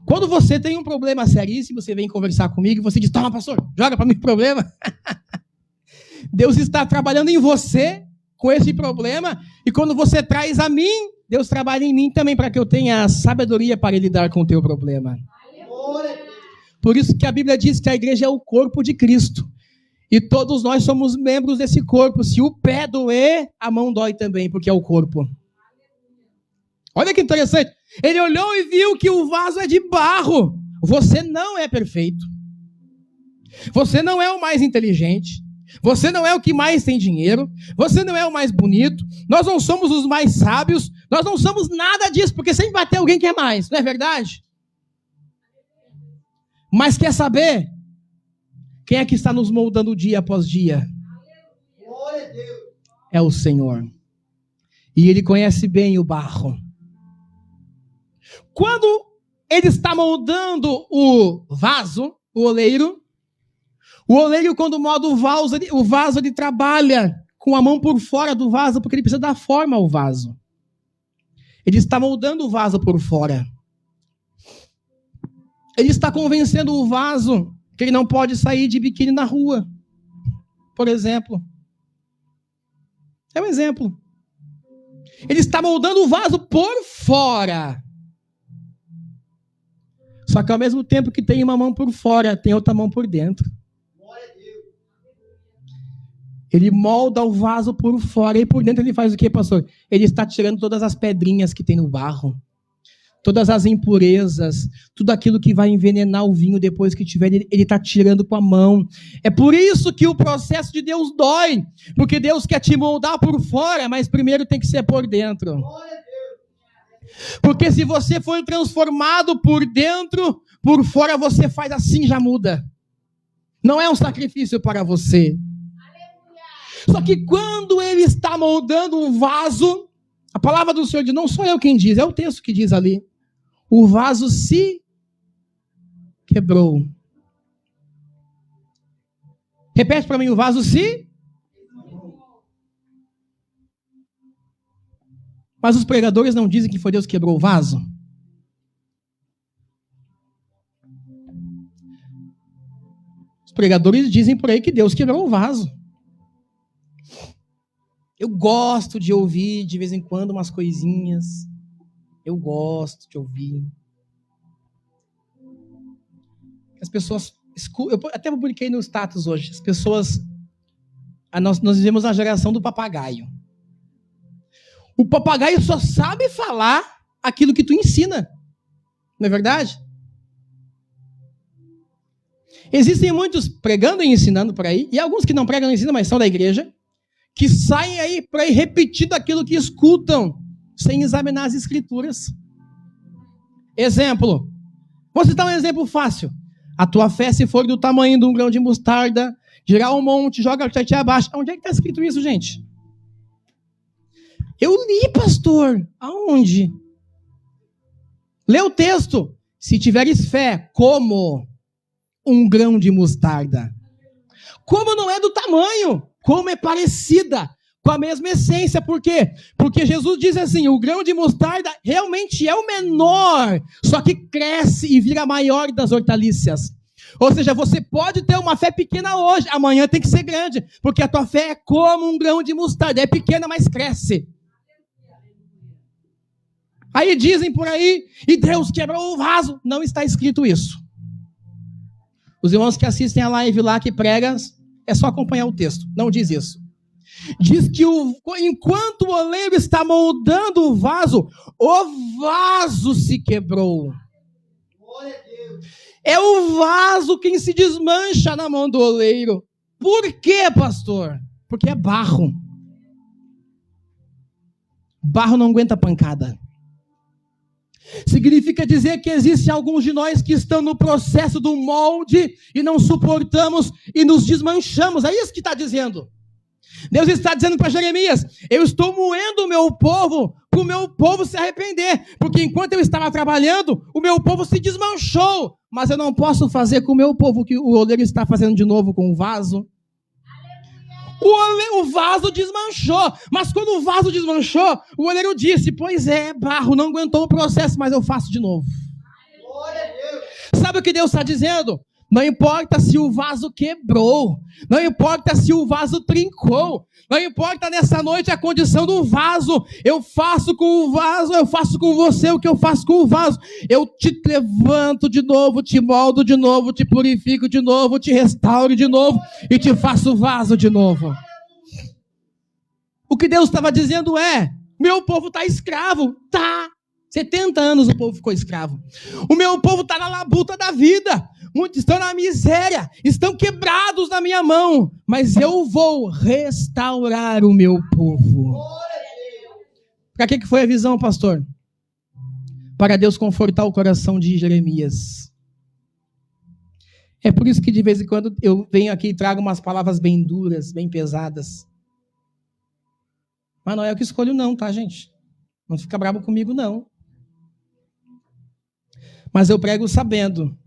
Quando você tem um problema seríssimo, você vem conversar comigo e você diz: toma, pastor, joga para mim o problema. Deus está trabalhando em você com esse problema, e quando você traz a mim, Deus trabalha em mim também para que eu tenha a sabedoria para lidar com o teu problema. Por isso que a Bíblia diz que a igreja é o corpo de Cristo. E todos nós somos membros desse corpo. Se o pé doer, a mão dói também, porque é o corpo. Olha que interessante. Ele olhou e viu que o vaso é de barro. Você não é perfeito. Você não é o mais inteligente. Você não é o que mais tem dinheiro. Você não é o mais bonito. Nós não somos os mais sábios. Nós não somos nada disso, porque sempre vai ter alguém que é mais. Não é verdade? Mas quer saber? Quem é que está nos moldando dia após dia? É o Senhor. E Ele conhece bem o barro. Quando Ele está moldando o vaso, o oleiro, quando molda o vaso, ele trabalha com a mão por fora do vaso, porque ele precisa dar forma ao vaso. Ele está moldando o vaso por fora. Ele está convencendo o vaso que ele não pode sair de biquíni na rua, por exemplo. É um exemplo. Ele está moldando o vaso por fora. Só que ao mesmo tempo que tem uma mão por fora, tem outra mão por dentro. Ele molda o vaso por fora e por dentro ele faz o quê, pastor? Ele está tirando todas as pedrinhas que tem no barro. Todas as impurezas, tudo aquilo que vai envenenar o vinho depois que tiver, ele está tirando com a mão. É por isso que o processo de Deus dói, porque Deus quer te moldar por fora, mas primeiro tem que ser por dentro. Porque se você for transformado por dentro, por fora você faz assim, já muda. Não é um sacrifício para você. Só que quando ele está moldando um vaso, a palavra do Senhor diz, não sou eu quem diz, é o texto que diz ali. O vaso se quebrou. Repete para mim, o vaso se... Mas os pregadores não dizem que foi Deus que quebrou o vaso? Os pregadores dizem por aí que Deus quebrou o vaso. Eu gosto de ouvir de vez em quando umas coisinhas. Eu gosto de ouvir. As pessoas escutam. Eu até publiquei no status hoje. As pessoas... Nós vivemos na geração do papagaio. O papagaio só sabe falar aquilo que tu ensina. Não é verdade? Existem muitos pregando e ensinando por aí, e alguns que não pregam e ensinam, mas são da igreja, que saem aí por aí repetindo aquilo que escutam, sem examinar as escrituras. Exemplo. Vou citar um exemplo fácil. A tua fé, se for do tamanho de um grão de mostarda, girar um monte, joga o tete abaixo. Onde é que está escrito isso, gente? Eu li, pastor. Aonde? Lê o texto. Se tiveres fé, como um grão de mostarda. Como não é do tamanho, como é parecida com a mesma essência. Por quê? Porque Jesus diz assim, o grão de mostarda realmente é o menor, só que cresce e vira maior das hortaliças. Ou seja, você pode ter uma fé pequena hoje, amanhã tem que ser grande, porque a tua fé é como um grão de mostarda, é pequena, mas cresce. Aí dizem por aí, e Deus quebrou o vaso. Não está escrito isso. Os irmãos que assistem a live lá, que pregam, é só acompanhar o texto. Não diz isso. Diz que enquanto o oleiro está moldando o vaso se quebrou. É o vaso quem se desmancha na mão do oleiro. Por quê, pastor? Porque é barro. Barro não aguenta pancada. Significa dizer que existem alguns de nós que estão no processo do molde e não suportamos e nos desmanchamos. É isso que está dizendo. Deus está dizendo para Jeremias, eu estou moendo o meu povo para o meu povo se arrepender. Porque enquanto eu estava trabalhando, o meu povo se desmanchou. Mas eu não posso fazer com o meu povo o que o oleiro está fazendo de novo com o vaso. O vaso desmanchou, mas quando o vaso desmanchou, o oleiro disse, pois é, barro, não aguentou o processo, mas eu faço de novo. Sabe o que Deus está dizendo? Não importa se o vaso quebrou, não importa se o vaso trincou, não importa nessa noite a condição do vaso, eu faço com o vaso, eu faço com você o que eu faço com o vaso. Eu te levanto de novo, te moldo de novo, te purifico de novo, te restauro de novo e te faço vaso de novo. O que Deus estava dizendo é, meu povo está escravo, tá. 70 anos o povo ficou escravo. O meu povo está na labuta da vida. Muitos estão na miséria, estão quebrados na minha mão, mas eu vou restaurar o meu povo. Para que foi a visão, pastor? Para Deus confortar o coração de Jeremias. É por isso que de vez em quando eu venho aqui e trago umas palavras bem duras, bem pesadas. Mas não é o que escolho não, tá, gente? Não fica bravo comigo, não. Mas eu prego sabendo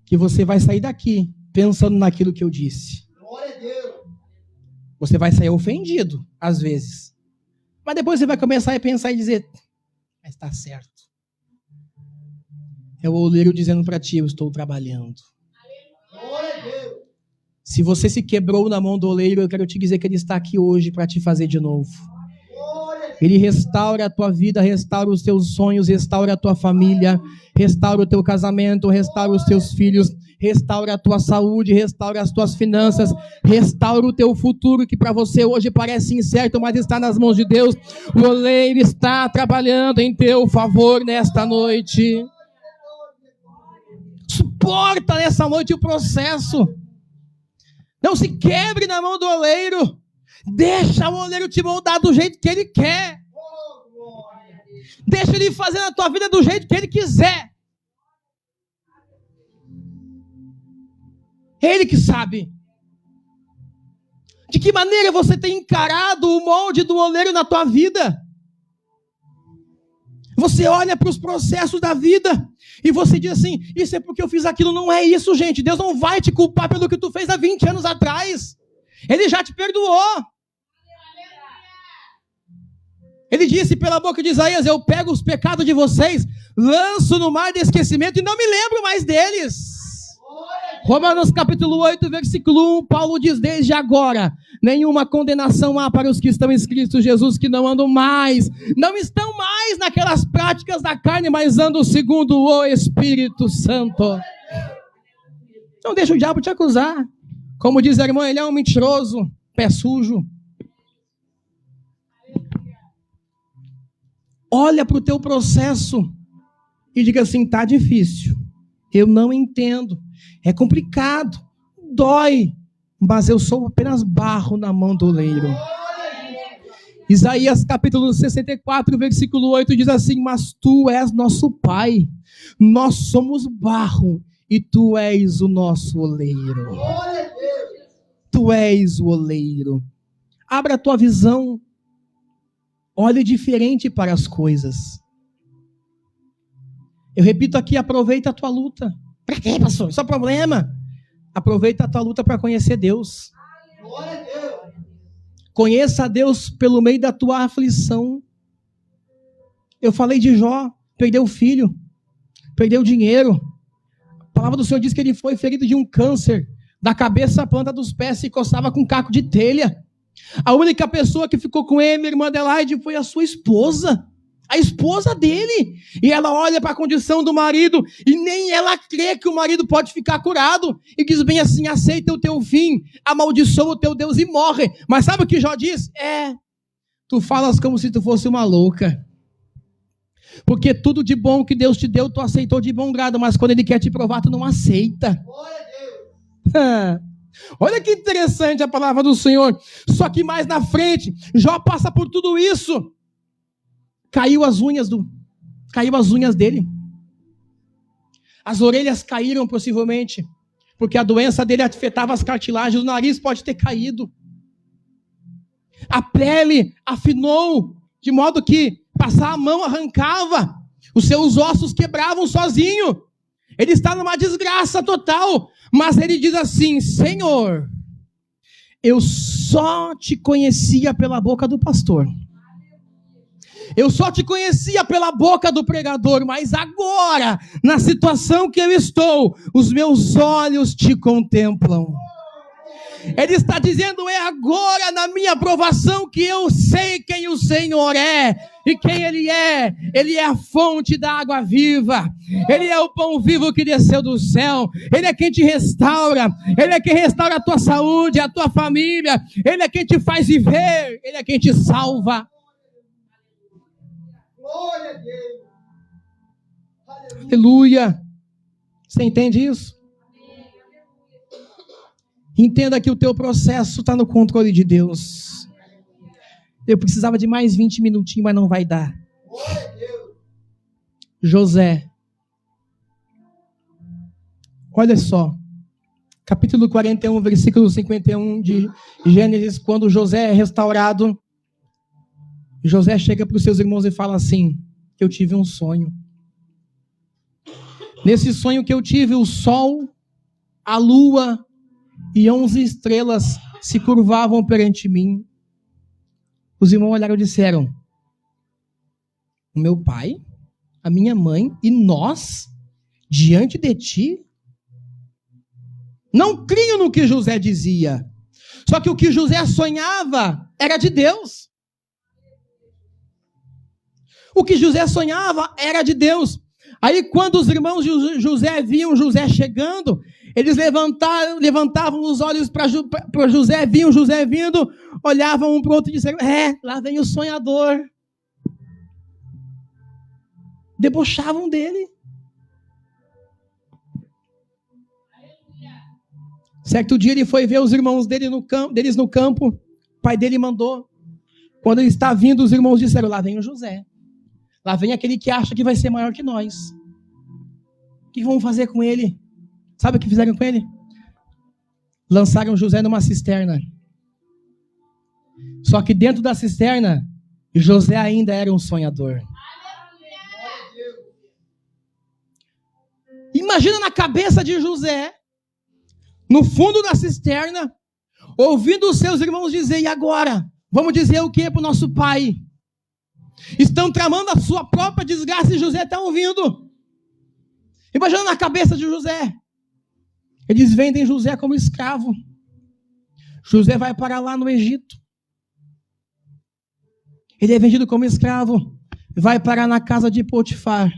que você vai sair daqui pensando naquilo que eu disse. Glória a Deus. Você vai sair ofendido, às vezes. Mas depois você vai começar a pensar e dizer, mas está certo. É o oleiro dizendo para ti, eu estou trabalhando. Glória a Deus. Se você se quebrou na mão do oleiro, eu quero te dizer que ele está aqui hoje para te fazer de novo. Ele restaura a tua vida, restaura os teus sonhos, restaura a tua família, restaura o teu casamento, restaura os teus filhos, restaura a tua saúde, restaura as tuas finanças, restaura o teu futuro, que para você hoje parece incerto, mas está nas mãos de Deus. O oleiro está trabalhando em teu favor nesta noite. Suporta nessa noite o processo. Não se quebre na mão do oleiro. Deixa o oleiro te moldar do jeito que ele quer. Deixa ele fazer na tua vida do jeito que ele quiser. Ele que sabe. De que maneira você tem encarado o molde do oleiro na tua vida? Você olha para os processos da vida e você diz assim, isso é porque eu fiz aquilo. Não é isso, gente. Deus não vai te culpar pelo que tu fez há 20 anos atrás. Ele já te perdoou. Ele disse pela boca de Isaías, eu pego os pecados de vocês, lanço no mar de esquecimento e não me lembro mais deles. Romanos capítulo 8, versículo 1, Paulo diz, desde agora, nenhuma condenação há para os que estão em Cristo Jesus, que não estão mais naquelas práticas da carne, mas andam segundo o Espírito Santo. Não deixa o diabo te acusar. Como diz a irmã, ele é um mentiroso, pé sujo. Olha para o teu processo e diga assim, tá difícil, eu não entendo. É complicado, dói, mas eu sou apenas barro na mão do oleiro. Isaías capítulo 64, versículo 8 diz assim, mas tu és nosso Pai, nós somos barro e tu és o nosso oleiro. Tu és o oleiro. Abra a tua visão, olhe diferente para as coisas. Eu repito aqui, aproveita a tua luta. Para quê, pastor? Isso é problema. Aproveita a tua luta para conhecer Deus. Conheça a Deus pelo meio da tua aflição. Eu falei de Jó, perdeu o filho, perdeu dinheiro. A palavra do Senhor diz que ele foi ferido de um câncer, da cabeça à planta dos pés, se coçava com caco de telha. A única pessoa que ficou com ele, irmã Adelaide, foi a sua esposa. A esposa dele, e ela olha para a condição do marido, e nem ela crê que o marido pode ficar curado, e diz bem assim, aceita o teu fim, amaldiçoa o teu Deus e morre. Mas sabe o que Jó diz? Tu falas como se tu fosse uma louca, porque tudo de bom que Deus te deu, tu aceitou de bom grado, mas quando Ele quer te provar, tu não aceita. Olha que interessante a palavra do Senhor. Só que mais na frente, Jó passa por tudo isso. Caiu as unhas dele. As orelhas caíram possivelmente, porque a doença dele afetava as cartilagens, o nariz pode ter caído. A pele afinou, de modo que passar a mão arrancava, os seus ossos quebravam sozinho. Ele está numa desgraça total, mas ele diz assim, Senhor, eu só te conhecia pela boca do pastor. Eu só te conhecia pela boca do pregador, mas agora, na situação que eu estou, os meus olhos te contemplam. Ele está dizendo, é agora na minha provação que eu sei quem o Senhor é. E quem Ele é? Ele é a fonte da água viva. Ele é o pão vivo que desceu do céu. Ele é quem te restaura. Ele é quem restaura a tua saúde, a tua família. Ele é quem te faz viver. Ele é quem te salva. Glória a Deus. Aleluia. Você entende isso? Entenda que o teu processo está no controle de Deus. Eu precisava de mais 20 minutinhos, mas não vai dar. José. Olha só. Capítulo 41, versículo 51 de Gênesis. Quando José é restaurado, José chega para os seus irmãos e fala assim, eu tive um sonho. Nesse sonho que eu tive, o sol, a lua e 11 estrelas se curvavam perante mim. Os irmãos olharam e disseram, o meu pai, a minha mãe e nós, diante de ti? Não criam no que José dizia. Só que o que José sonhava era de Deus. O que José sonhava era de Deus. Aí quando os irmãos de José viam José chegando, eles levantavam os olhos para José, viam José vindo, olhavam um para o outro e disseram, lá vem o sonhador. Debochavam dele. Certo dia ele foi ver os irmãos deles no campo, o pai dele mandou. Quando ele está vindo, os irmãos disseram, lá vem o José. Lá vem aquele que acha que vai ser maior que nós. O que vamos fazer com ele? Sabe o que fizeram com ele? Lançaram José numa cisterna. Só que dentro da cisterna, José ainda era um sonhador. Imagina na cabeça de José, no fundo da cisterna, ouvindo os seus irmãos dizer: e agora? Vamos dizer o que para o nosso pai? Estão tramando a sua própria desgraça e José está ouvindo. Imagina na cabeça de José. Eles vendem José como escravo. José vai para lá no Egito. Ele é vendido como escravo. Vai parar na casa de Potifar.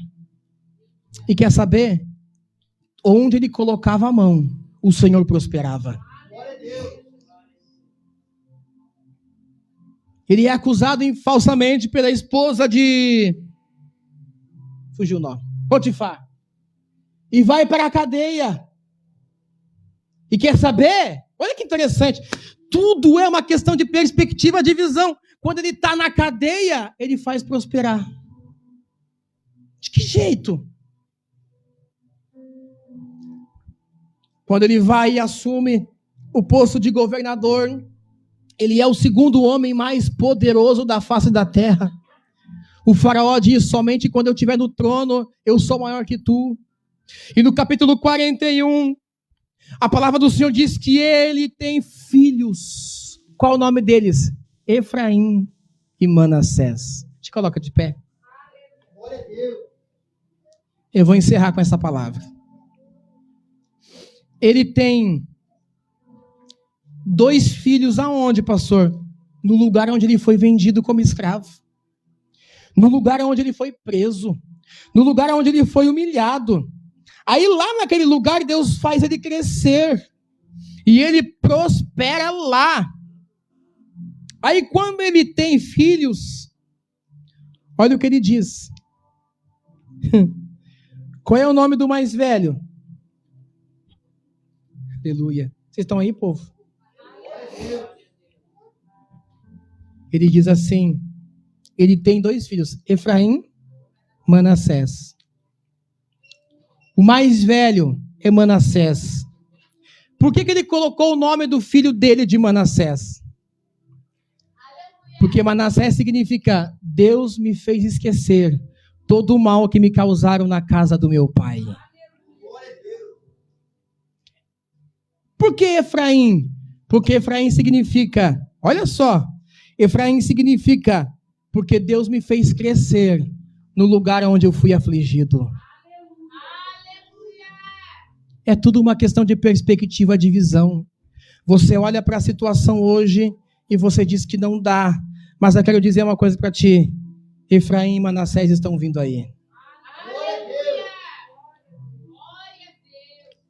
E quer saber? Onde ele colocava a mão, o Senhor prosperava. Ele é acusado falsamente pela esposa de... Fugiu o nome. Potifar. E vai para a cadeia. E quer saber? Olha que interessante. Tudo é uma questão de perspectiva, de visão. Quando ele está na cadeia, ele faz prosperar. De que jeito? Quando ele vai e assume o posto de governador, ele é o segundo homem mais poderoso da face da terra. O faraó diz: somente quando eu estiver no trono, eu sou maior que tu. E no capítulo 41, a palavra do Senhor diz que ele tem filhos. Qual o nome deles? Efraim e Manassés. Te coloca de pé. Eu vou encerrar com essa palavra. Ele tem 2 filhos aonde, pastor? No lugar onde ele foi vendido como escravo. No lugar onde ele foi preso. No lugar onde ele foi humilhado. Aí lá naquele lugar Deus faz ele crescer. E ele prospera lá. Aí quando ele tem filhos, olha o que ele diz. Qual é o nome do mais velho? Aleluia. Vocês estão aí, povo? Ele diz assim, ele tem 2 filhos, Efraim, Manassés. O mais velho é Manassés. Por que ele colocou o nome do filho dele de Manassés? Porque Manassés significa: Deus me fez esquecer todo o mal que me causaram na casa do meu pai. Por que Efraim? Porque Efraim significa, olha só, Efraim significa porque Deus me fez crescer no lugar onde eu fui afligido. É tudo uma questão de perspectiva, de visão. Você olha para a situação hoje e você diz que não dá. Mas eu quero dizer uma coisa para ti. Efraim e Manassés estão vindo aí.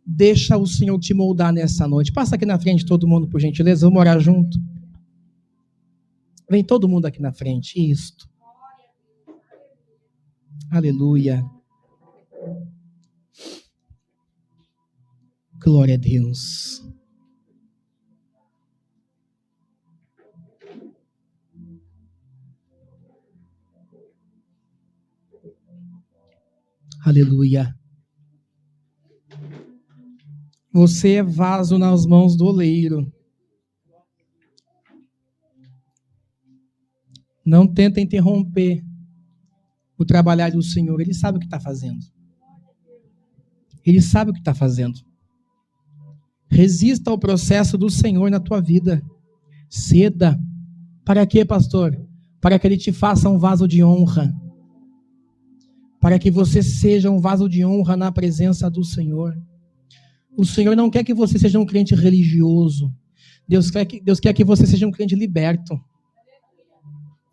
Deixa o Senhor te moldar nessa noite. Passa aqui na frente todo mundo, por gentileza. Vamos orar junto. Vem todo mundo aqui na frente. Isto. Aleluia. Glória a Deus. Aleluia. Você é vaso nas mãos do oleiro. Não tenta interromper o trabalhar do Senhor. Ele sabe o que está fazendo. Ele sabe o que está fazendo. Resista ao processo do Senhor na tua vida. Ceda. Para quê, pastor? Para que Ele te faça um vaso de honra. Para que você seja um vaso de honra na presença do Senhor. O Senhor não quer que você seja um crente religioso. Deus quer que você seja um crente liberto.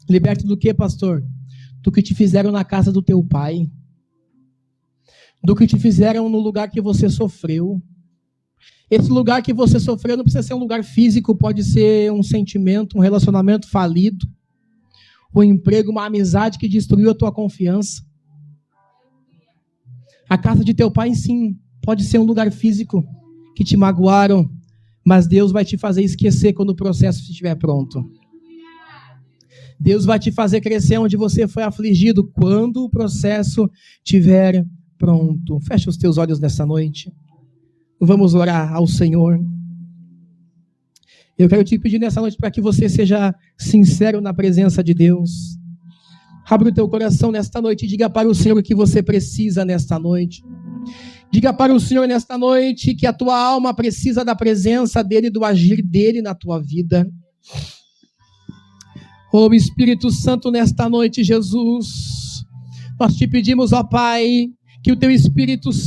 Liberto do quê, pastor? Do que te fizeram na casa do teu pai. Do que te fizeram no lugar que você sofreu. Esse lugar que você sofreu não precisa ser um lugar físico, pode ser um sentimento, um relacionamento falido, um emprego, uma amizade que destruiu a tua confiança. A casa de teu pai, sim, pode ser um lugar físico que te magoaram, mas Deus vai te fazer esquecer quando o processo estiver pronto. Deus vai te fazer crescer onde você foi afligido quando o processo estiver pronto. Fecha os teus olhos nessa noite. Vamos orar ao Senhor. Eu quero te pedir nessa noite para que você seja sincero na presença de Deus. Abra o teu coração nesta noite e diga para o Senhor o que você precisa nesta noite. Diga para o Senhor nesta noite que a tua alma precisa da presença dEle, do agir dEle na tua vida. Oh Espírito Santo, nesta noite, Jesus, nós te pedimos, ó Pai, que o teu Espírito Santo